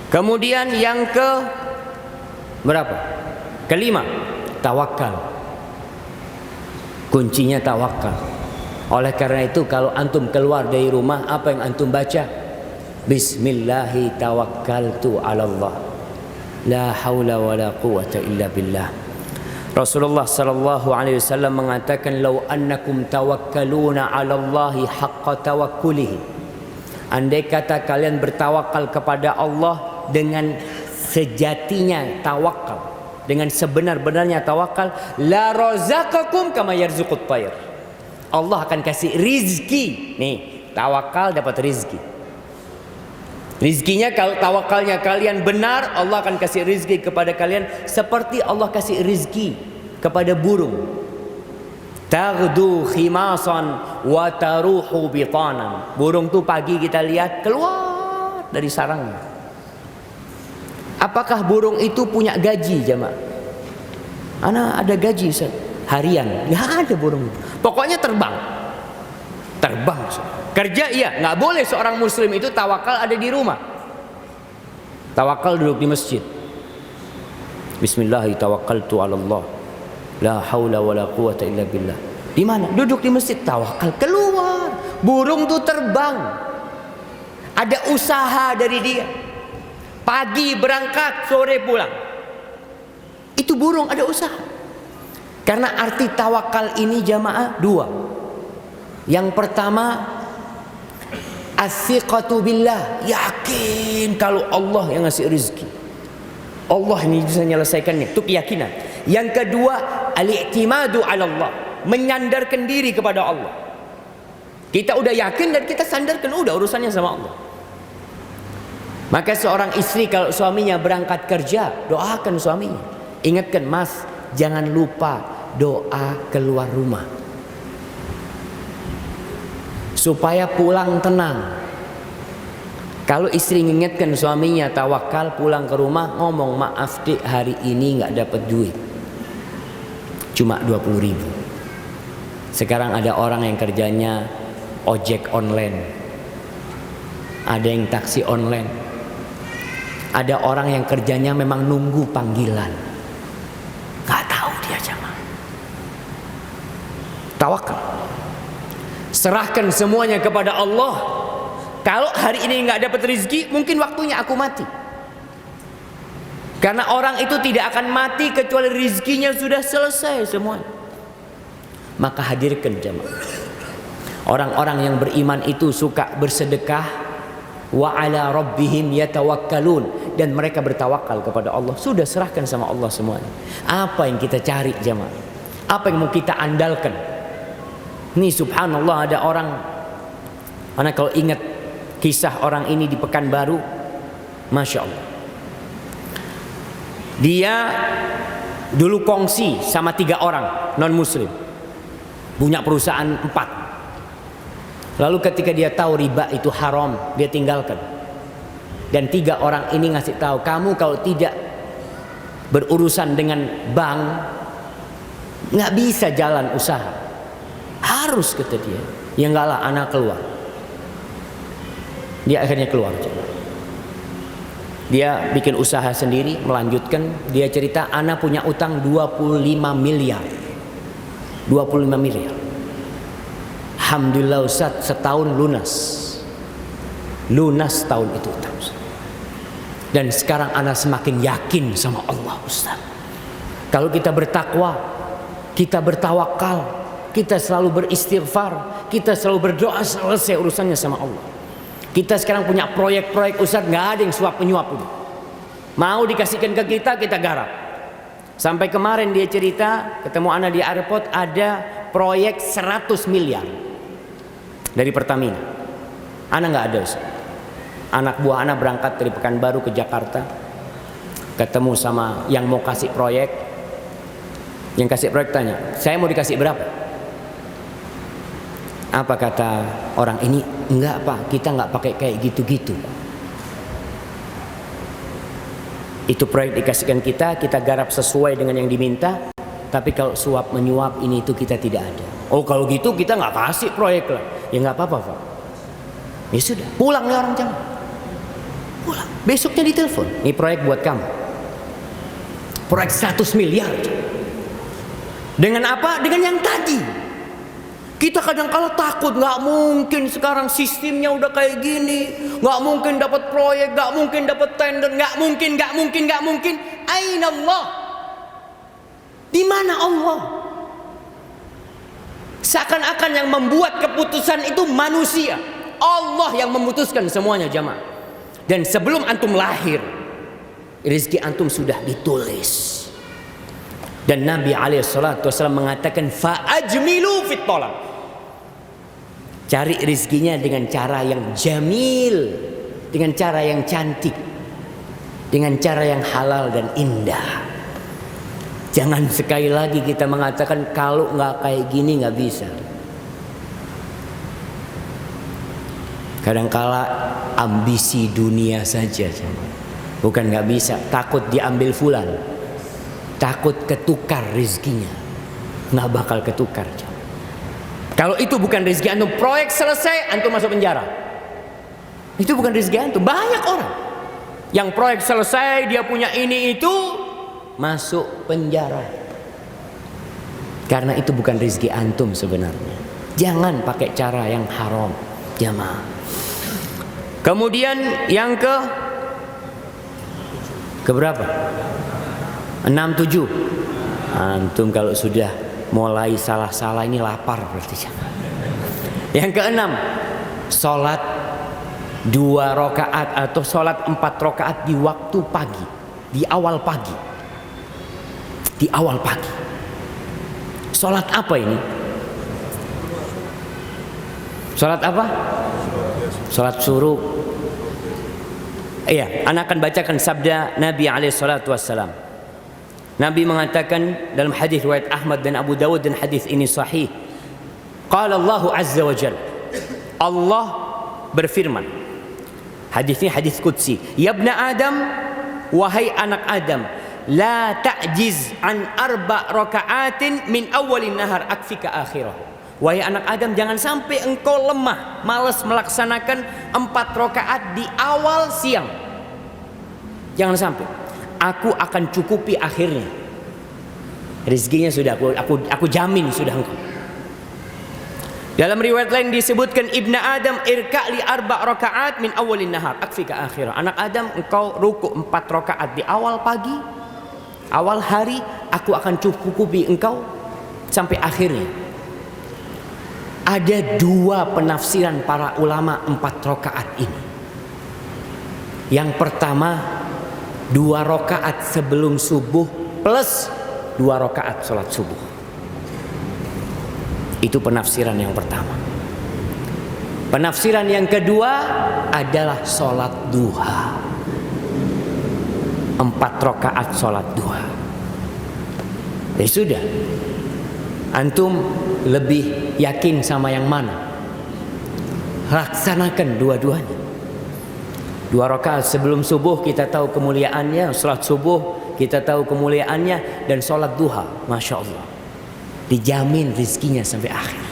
Kemudian yang ke berapa? Kelima, tawakal. Kuncinya tawakal. Oleh karena itu kalau antum keluar dari rumah, apa yang antum baca? Bismillahi tawakkaltu 'ala Allah. La haula wala quwwata illa billah. Rasulullah sallallahu alaihi wasallam mengatakan, "Lau annakum tawakkaluna 'ala Allahi haqqa tawakkulihi." Andai kata kalian bertawakal kepada Allah dengan sejatinya tawakal, dengan sebenar-benarnya tawakal, la razaqakum kama yarzuqut tayr. Allah akan kasih rizki. Nih, tawakal dapat rizki. Rizkinya kalau tawakalnya kalian benar, Allah akan kasih rizki kepada kalian seperti Allah kasih rizki kepada burung. Taghdu khimasan wa taruhu bitanan. Burung tuh pagi kita lihat keluar dari sarangnya. Apakah burung itu punya gaji, jemaah? Ana ada gaji harian? Ya ada burung. Pokoknya terbang. Terbang. Kerja iya, nggak boleh seorang muslim itu tawakal ada di rumah. Tawakal duduk di masjid. Bismillah tawakkaltu 'ala Allah. La haula wala quwata illa billah. Di mana? Duduk di masjid, tawakal keluar. Burung tuh terbang. Ada usaha dari dia. Pagi berangkat, sore pulang. Itu burung ada usaha. Karena arti tawakal ini jamaah dua. Yang pertama, as-siqatu billah, yakin kalau Allah yang ngasih rezeki. Allah ini bisa menyelesaikannya, itu keyakinan. Yang kedua, al-i'timadu 'ala Allah, menyandarkan diri kepada Allah. Kita udah yakin dan kita sandarkan, udah urusannya sama Allah. Maka seorang istri kalau suaminya berangkat kerja, doakan suaminya. Ingatkan, Mas, jangan lupa doa keluar rumah supaya pulang tenang. Kalau istri mengingatkan suaminya tawakal, pulang ke rumah ngomong, maaf dek, hari ini nggak dapat duit, cuma 20.000. Sekarang ada orang yang kerjanya ojek online, ada yang taksi online, ada orang yang kerjanya memang nunggu panggilan, nggak tahu dia jamaah. Tawakal, serahkan semuanya kepada Allah. Kalau hari ini nggak dapat rezeki, mungkin waktunya aku mati. Karena orang itu tidak akan mati kecuali rezekinya sudah selesai semuanya. Maka hadirkan jamaah. Orang-orang yang beriman itu suka bersedekah, wa ala rabbihim yatawakkalun, dan mereka bertawakal kepada Allah. Sudah serahkan sama Allah semuanya. Apa yang kita cari jamaah? Apa yang mau kita andalkan? Ini subhanallah, ada orang, mana kalau ingat kisah orang ini di Pekanbaru, Masya Allah. Dia dulu kongsi sama 3 orang non muslim, punya perusahaan 4. Lalu ketika dia tahu riba itu haram, dia tinggalkan. Dan 3 orang ini ngasih tahu, kamu kalau tidak berurusan dengan bank, nggak bisa jalan usaha. Harus, kata dia. Ya enggak lah, anak keluar. Dia akhirnya keluar. Dia bikin usaha sendiri, melanjutkan. Dia cerita, anak punya utang 25 miliar. 25 miliar. Alhamdulillah Ustaz, setahun lunas. Lunas tahun itu utang. Dan sekarang anak semakin yakin sama Allah Ustaz. Kalau kita bertakwa, kita bertawakal, kita selalu beristighfar, kita selalu berdoa, selesai urusannya sama Allah. Kita sekarang punya proyek-proyek Ustaz, nggak ada yang suap penyuap udah. Mau dikasihkan ke kita, kita garap. Sampai kemarin dia cerita, ketemu anak di airport, ada proyek 100 miliar dari Pertamina. Anak nggak ada Ustaz. Anak buah anak berangkat dari Pekanbaru ke Jakarta, ketemu sama yang mau kasih proyek. Yang kasih proyek tanya, saya mau dikasih berapa? Apa kata orang ini? Enggak Pak, kita nggak pakai kayak gitu-gitu. Itu proyek dikasihkan kita garap sesuai dengan yang diminta. Tapi kalau suap menyuap ini itu kita tidak ada. Oh kalau gitu kita nggak kasih proyek lah. Ya nggak apa-apa Pak. Ya sudah, pulang nih orang jangan. Pulang. Besoknya ditelepon. Ini proyek buat kamu. Proyek 100 miliar. Dengan apa? Dengan yang tadi. Kita kadang-kala takut, nggak mungkin sekarang sistemnya udah kayak gini, nggak mungkin dapat proyek, nggak mungkin dapat tender, nggak mungkin. Aina Allah? Di mana Allah? Seakan-akan yang membuat keputusan itu manusia. Allah yang memutuskan semuanya jamaah. Dan sebelum antum lahir, rezeki antum sudah ditulis. Dan Nabi SAW mengatakan, fa'ajmilu fit tolak. Cari rezekinya dengan cara yang jamil, dengan cara yang cantik, dengan cara yang halal dan indah. Jangan sekali lagi kita mengatakan kalau nggak kayak gini nggak bisa. Kadangkala ambisi dunia saja, bukan nggak bisa, takut diambil fulan, takut ketukar rezekinya, nggak bakal ketukar. Kalau itu bukan rezeki antum, proyek selesai, antum masuk penjara. Itu bukan rezeki antum. Banyak orang yang proyek selesai, dia punya ini itu, masuk penjara. Karena itu bukan rezeki antum sebenarnya. Jangan pakai cara yang haram, jamaah. Kemudian yang ke berapa? 6, 7. Antum kalau sudah mulai salah-salah ini lapar berarti. Yang ke-6, sholat 2 rakaat atau sholat 4 rakaat di waktu pagi, di awal pagi. Di awal pagi. Sholat apa ini? Sholat apa? Sholat suruh. Iya, anak akan bacakan sabda Nabi SAW. Nabi mengatakan dalam hadis riwayat Ahmad dan Abu Dawud, dan hadis ini sahih. Qala Allah Azza wa Jalla. Allah berfirman. Hadis ini hadis qudsi. Ya ibna Adam, wahai anak Adam, la ta'jiz an 4 raka'atin min awwalin nahar akfika akhirah. Wahai anak Adam, jangan sampai engkau lemah, malas melaksanakan 4 rakaat di awal siang. Jangan sampai. Aku akan cukupi akhirnya. Rezekinya sudah aku jamin sudah engkau. Dalam riwayat lain disebutkan Ibnu Adam irka' li 4 rakaat min awalin nahar akfika akhirah. Anak Adam, engkau ruku 4 rakaat di awal pagi, awal hari, aku akan cukupi engkau sampai akhirnya. Ada 2 penafsiran para ulama 4 rakaat ini. Yang pertama, 2 rakaat sebelum subuh plus 2 rakaat sholat subuh. Itu penafsiran yang pertama. Penafsiran yang kedua adalah sholat duha. 4 rakaat sholat duha. Ya sudah. Antum lebih yakin sama yang mana? Laksanakan dua-duanya. 2 rakaat sebelum subuh kita tahu kemuliaannya, sholat subuh kita tahu kemuliaannya, dan sholat duha, masya Allah, dijamin rizkinya sampai akhir.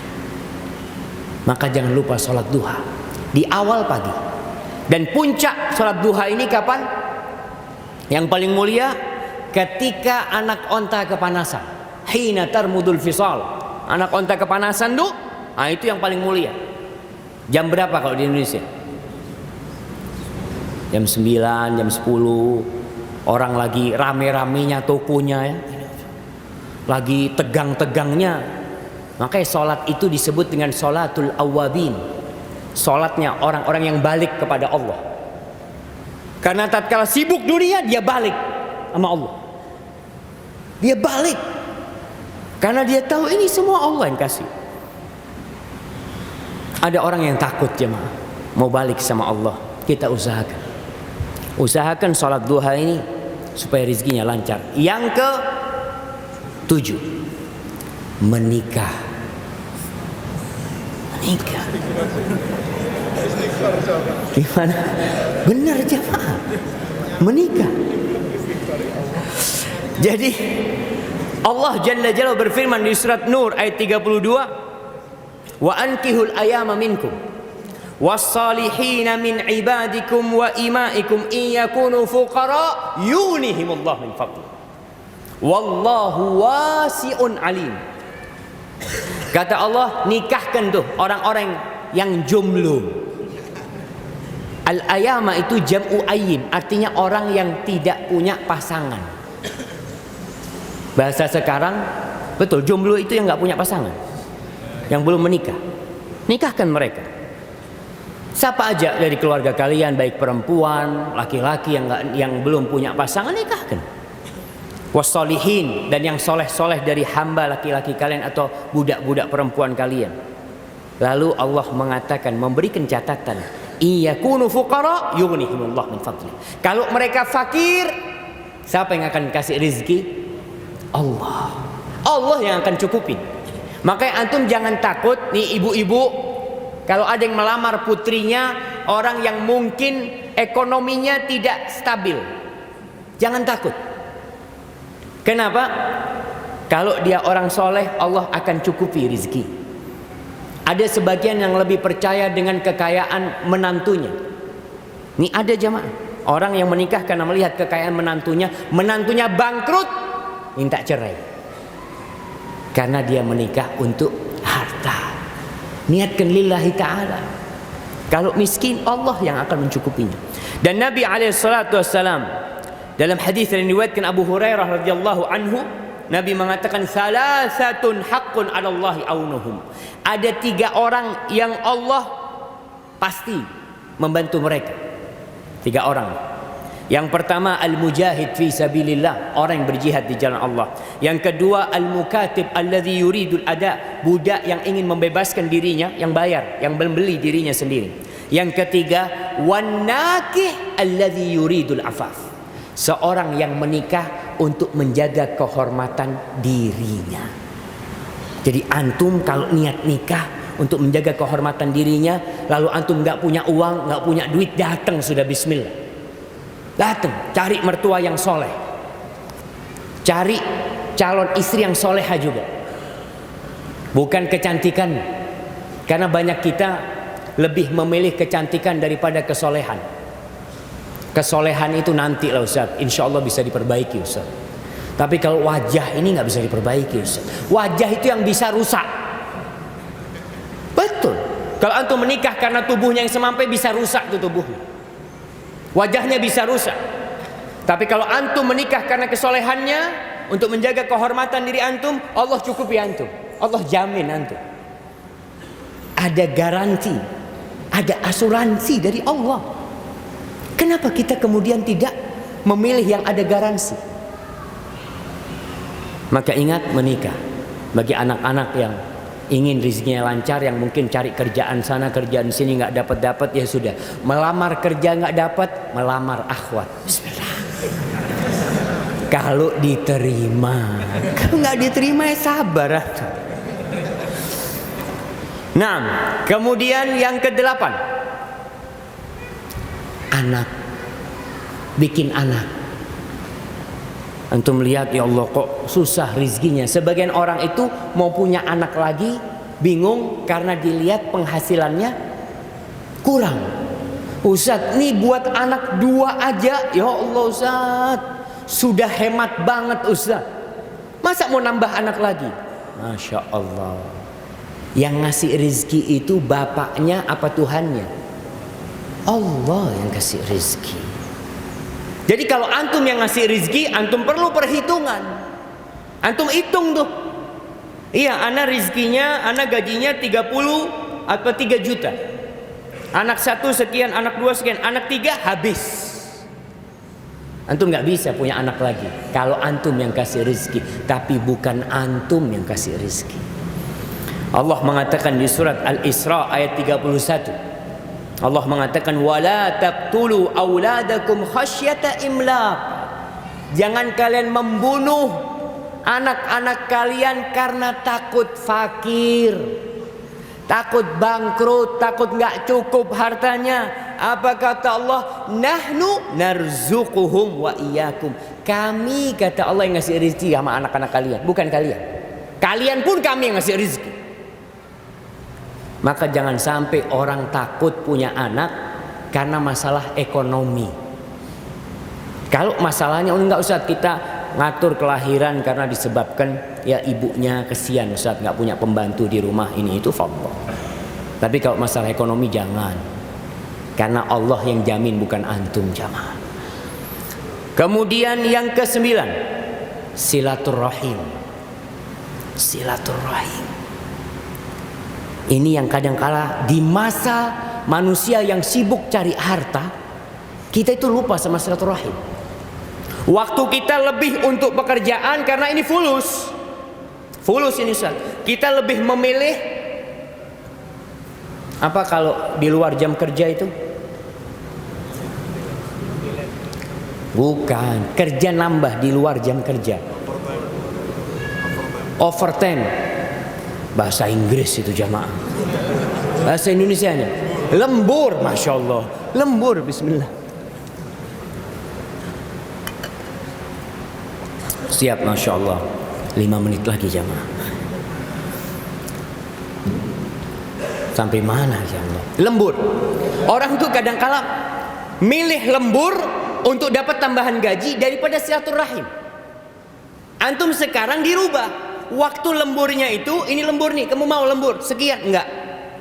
Maka jangan lupa sholat duha di awal pagi. Dan puncak sholat duha ini kapan? Yang paling mulia ketika anak onta kepanasan. Hina tarmudul fisal. Anak onta kepanasan tuh, nah itu yang paling mulia. Jam berapa kalau di Indonesia? Jam 9, jam 10. Orang lagi rame-ramenya tokonya ya. Lagi tegang-tegangnya. Makanya sholat itu disebut dengan sholatul awwabin. Sholatnya orang-orang yang balik kepada Allah. Karena tatkala sibuk dunia, dia balik sama Allah. Dia balik. Karena dia tahu ini semua Allah yang kasih. Ada orang yang takut jemaah, mau balik sama Allah. Kita usahakan. Usahakan sholat duha ini supaya rezekinya lancar. Yang ke-7, menikah. Menikah. Gimana? Benar jemaah. Menikah. Jadi Allah Jalla Jalla berfirman di surat Nur ayat 32, wa ankihul ayama minkum was-salihina min ibadikum wa imaikum in yakunu fuqara yunihimullah min fadli wallahu wasi'un alim. Kata Allah, nikahkan tuh orang-orang yang jomblo. Al-ayama itu jam'u ayyim, artinya orang yang tidak punya pasangan. Bahasa sekarang, betul, jomblo itu yang nggak punya pasangan, yang belum menikah. Nikahkan mereka. Siapa aja dari keluarga kalian, baik perempuan, laki-laki yang belum punya pasangan, nikahkan. Wassolihin, dan yang soleh-soleh dari hamba laki-laki kalian atau budak-budak perempuan kalian. Lalu Allah mengatakan, memberikan catatan, Iyakunu fuqara yughnihimullah min fadli. Kalau mereka fakir, siapa yang akan kasih rezeki? Allah. Allah yang akan cukupin. Makanya antum jangan takut nih ibu-ibu, kalau ada yang melamar putrinya orang yang mungkin ekonominya tidak stabil. Jangan takut. Kenapa? Kalau dia orang soleh, Allah akan cukupi rezeki. Ada sebagian yang lebih percaya dengan kekayaan menantunya. Ini ada jamaah, orang yang menikah karena melihat kekayaan menantunya, menantunya bangkrut, minta cerai. Karena dia menikah untuk harta. Niatkan lillahi ta'ala. Kalau miskin, Allah yang akan mencukupinya. Dan Nabi SAW dalam hadis yang diriwayatkan Abu Hurairah radhiyallahu anhu, Nabi mengatakan salasatun haqqun 'ala Allahi aunuhum. Ada 3 orang yang Allah pasti membantu mereka. 3 orang. Yang pertama al-mujahid fi sabilillah, orang yang berjihad di jalan Allah. Yang kedua al-mukatib alladhi yuridul ada, budak yang ingin membebaskan dirinya, yang bayar, yang membeli dirinya sendiri. Yang ketiga wan nakih alladhi yuridul afaf, seorang yang menikah untuk menjaga kehormatan dirinya. Jadi antum kalau niat nikah untuk menjaga kehormatan dirinya, lalu antum nggak punya uang, nggak punya duit, datang sudah bismillah. Datang, cari mertua yang soleh, cari calon istri yang soleha juga, bukan kecantikan. Karena banyak kita lebih memilih kecantikan daripada kesolehan. Kesolehan itu nanti lah Ustaz, insya Allah bisa diperbaiki Ustaz. Tapi kalau wajah ini nggak bisa diperbaiki Ustaz. Wajah itu yang bisa rusak. Betul. Kalau antum menikah karena tubuhnya yang semampai, bisa rusak tuh tubuhnya. Wajahnya bisa rusak. Tapi kalau antum menikah karena kesolehannya, untuk menjaga kehormatan diri antum, Allah cukupi antum. Allah jamin antum. Ada garansi, ada asuransi dari Allah. Kenapa kita kemudian tidak memilih yang ada garansi? Maka ingat, menikah bagi anak-anak yang ingin rezekinya lancar, yang mungkin cari kerjaan sana kerjaan sini nggak dapat, ya sudah, melamar kerja nggak dapat, melamar akhwat. Bismillah. Kalau diterima, kalau nggak diterima ya sabar. Nah, kemudian yang ke-8, anak, bikin anak. Antum lihat, ya Allah kok susah rizkinya. Sebagian orang itu mau punya anak lagi, bingung karena dilihat penghasilannya kurang. Ustaz, nih buat anak 2 aja, ya Allah Ustaz, sudah hemat banget Ustaz. Masa mau nambah anak lagi? Masya Allah. Yang ngasih rizki itu bapaknya apa Tuhannya? Allah yang kasih rizki. Jadi kalau antum yang ngasih rizki, antum perlu perhitungan. Antum hitung tuh. Iya, anak rizkinya, anak gajinya 30 atau 3 juta. Anak 1 sekian, anak 2 sekian, anak 3 habis. Antum gak bisa punya anak lagi kalau antum yang kasih rizki, tapi bukan antum yang kasih rizki. Allah mengatakan di surat Al-Isra ayat 31, Allah mengatakan wala taqtulu auladakum khasyata imlaq. Jangan kalian membunuh anak-anak kalian karena takut fakir, takut bangkrut, takut nggak cukup hartanya. Apa kata Allah? Nahnu narzuquhum wa iyyakum. Kami, kata Allah, yang ngasih rezeki sama anak-anak kalian, bukan kalian. Kalian pun kami yang ngasih rezeki. Maka jangan sampai orang takut punya anak karena masalah ekonomi. Kalau masalahnya enggak Ustaz, kita ngatur kelahiran karena disebabkan ya ibunya kesian Ustaz nggak punya pembantu di rumah ini itu fadhil. Tapi kalau masalah ekonomi jangan, karena Allah yang jamin bukan antum jamaah. Kemudian yang ke-9, silaturrahim. Silaturrahim ini yang kadang-kala di masa manusia yang sibuk cari harta, kita itu lupa sama silaturrahim. Waktu kita lebih untuk pekerjaan karena ini fulus ini Ustaz. Kita lebih memilih apa kalau di luar jam kerja itu Bukan, kerja nambah di luar jam kerja. Overtime. Bahasa Inggris itu jamaah. Bahasa Indonesianya lembur, masya Allah. Lembur, bismillah. Siap, masya Allah. 5 menit lagi jamaah. Sampai mana ya Allah? Lembur. Orang tuh kadang-kala milih lembur untuk dapat tambahan gaji daripada silaturahim. Antum sekarang dirubah. Waktu lemburnya itu, ini lembur nih, kamu mau lembur sekian? Enggak.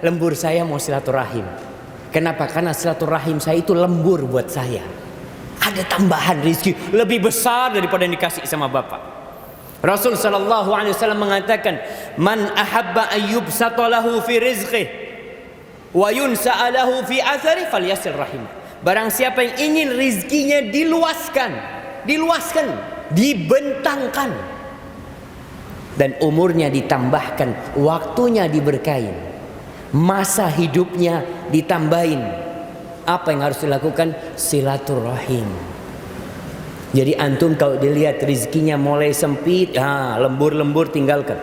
Lembur saya mau silaturahim. Kenapa? Karena silaturahim saya itu lembur buat saya. Ada tambahan rezeki lebih besar daripada yang dikasih sama Bapak. Rasul sallallahu alaihi wasallam mengatakan, "Man ahabba ayyub satalahu fi rizqihi wa yunsa'alahu fi athari falyasil rahim." Barang siapa yang ingin rizkinya diluaskan, dibentangkan, dan umurnya ditambahkan, waktunya diberkahin, masa hidupnya ditambahin, apa yang harus dilakukan? Silaturahim. Jadi antum kalau dilihat rizkinya mulai sempit, lembur-lembur tinggalkan.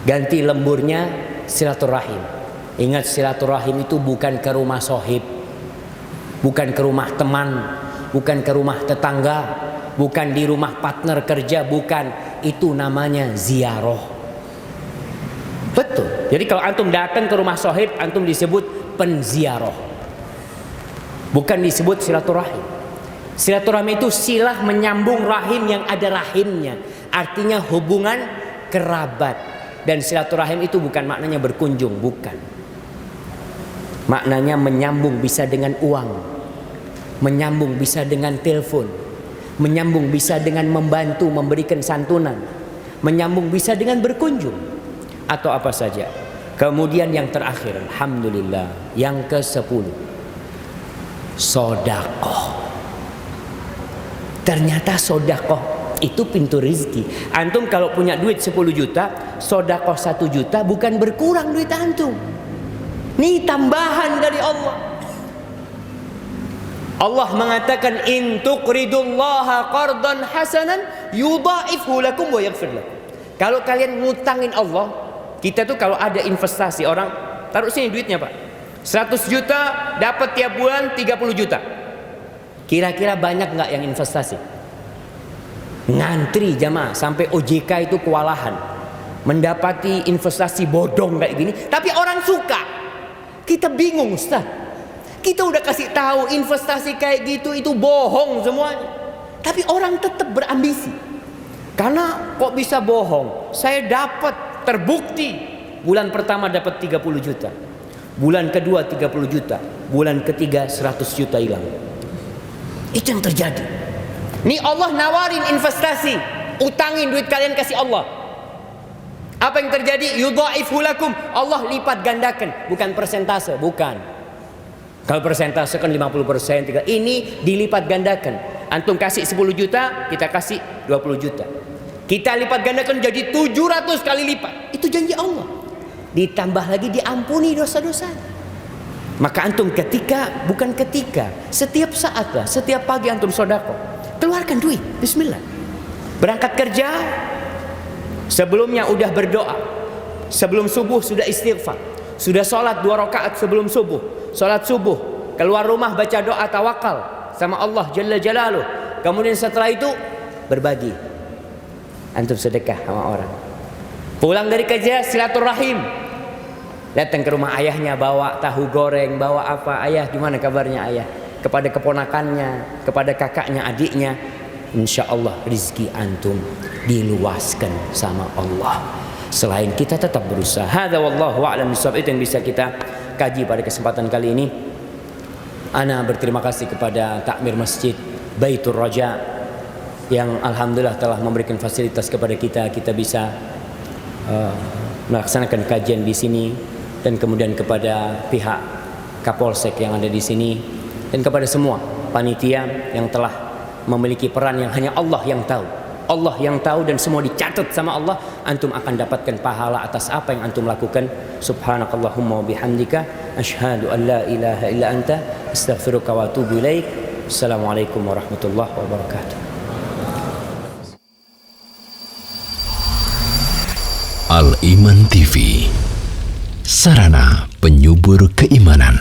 Ganti lemburnya silaturahim. Ingat, silaturahim itu bukan ke rumah sohib, bukan ke rumah teman, bukan ke rumah tetangga, bukan di rumah partner kerja, bukan. Itu namanya ziarah. Betul. Jadi kalau antum datang ke rumah sohib, antum disebut penziarah, bukan disebut silaturahim. Silaturahim itu silah menyambung rahim yang ada rahimnya, artinya hubungan kerabat. Dan silaturahim itu bukan maknanya berkunjung, bukan. Maknanya menyambung bisa dengan uang, menyambung bisa dengan telepon, menyambung bisa dengan membantu memberikan santunan, menyambung bisa dengan berkunjung atau apa saja. Kemudian yang terakhir, alhamdulillah, yang ke-10, sedekah. Ternyata sedekah itu pintu rizki. Antum kalau punya duit 10 juta, sedekah 1 juta bukan berkurang duit antum. Ini tambahan dari Allah. Allah mengatakan, in tuqridullaha qardan hasanan yudha'ifhu lakum wa yaghfir lakum. Kalau kalian ngutangin Allah, kita tuh kalau ada investasi, orang taruh sini duitnya Pak, 100 juta dapat tiap bulan 30 juta. Kira-kira banyak nggak yang investasi? Ngantri jamaah sampai OJK itu kewalahan mendapati investasi bodong kayak gini, tapi orang suka. Kita bingung Ustaz. Kita udah kasih tahu investasi kayak gitu itu bohong semuanya, tapi orang tetap berambisi. Karena kok bisa bohong? Saya dapat terbukti bulan pertama dapat 30 juta, bulan kedua 30 juta, bulan ketiga 100 juta hilang. Itu yang terjadi. Nih Allah nawarin investasi, utangin duit kalian kasih Allah. Apa yang terjadi? Yudha'ifhu lakum. Allah lipat gandakan, bukan persentase, bukan. Kalau persentase kan 50%, ini dilipat gandakan. Antum kasih 10 juta, kita kasih 20 juta. Kita lipat gandakan jadi 700 kali lipat. Itu janji Allah. Ditambah lagi diampuni dosa-dosa. Maka antum setiap saat lah, setiap pagi antum sedekah, keluarkan duit, bismillah. Berangkat kerja, sebelumnya udah berdoa, sebelum subuh sudah istighfar, sudah sholat 2 rakaat sebelum subuh, sholat subuh, keluar rumah baca doa tawakal sama Allah Jalla Jalaluh. Kemudian setelah itu berbagi, antum sedekah sama orang. Pulang dari kerja silaturahim, datang ke rumah ayahnya bawa tahu goreng, bawa apa, ayah gimana kabarnya ayah, kepada keponakannya, kepada kakaknya, adiknya. Insya Allah rizki antum diluaskan sama Allah. Selain kita tetap berusaha. Hadza wallahu a'lam bishawab. Itu yang bisa kita kaji pada kesempatan kali ini. Ana berterima kasih kepada takmir Masjid Baitur Raja yang alhamdulillah telah memberikan fasilitas kepada kita bisa melaksanakan kajian di sini, dan kemudian kepada pihak Kapolsek yang ada di sini, dan kepada semua panitia yang telah memiliki peran yang hanya Allah yang tahu. Allah yang tahu dan semua dicatat sama Allah. Antum akan dapatkan pahala atas apa yang antum lakukan. Subhanakallahumma wa bihamdika asyhadu an la ilaha illa anta astaghfiruka wa atubu ilaik. Assalamualaikum warahmatullahi wabarakatuh. Al Iman TV, sarana penyubur keimanan.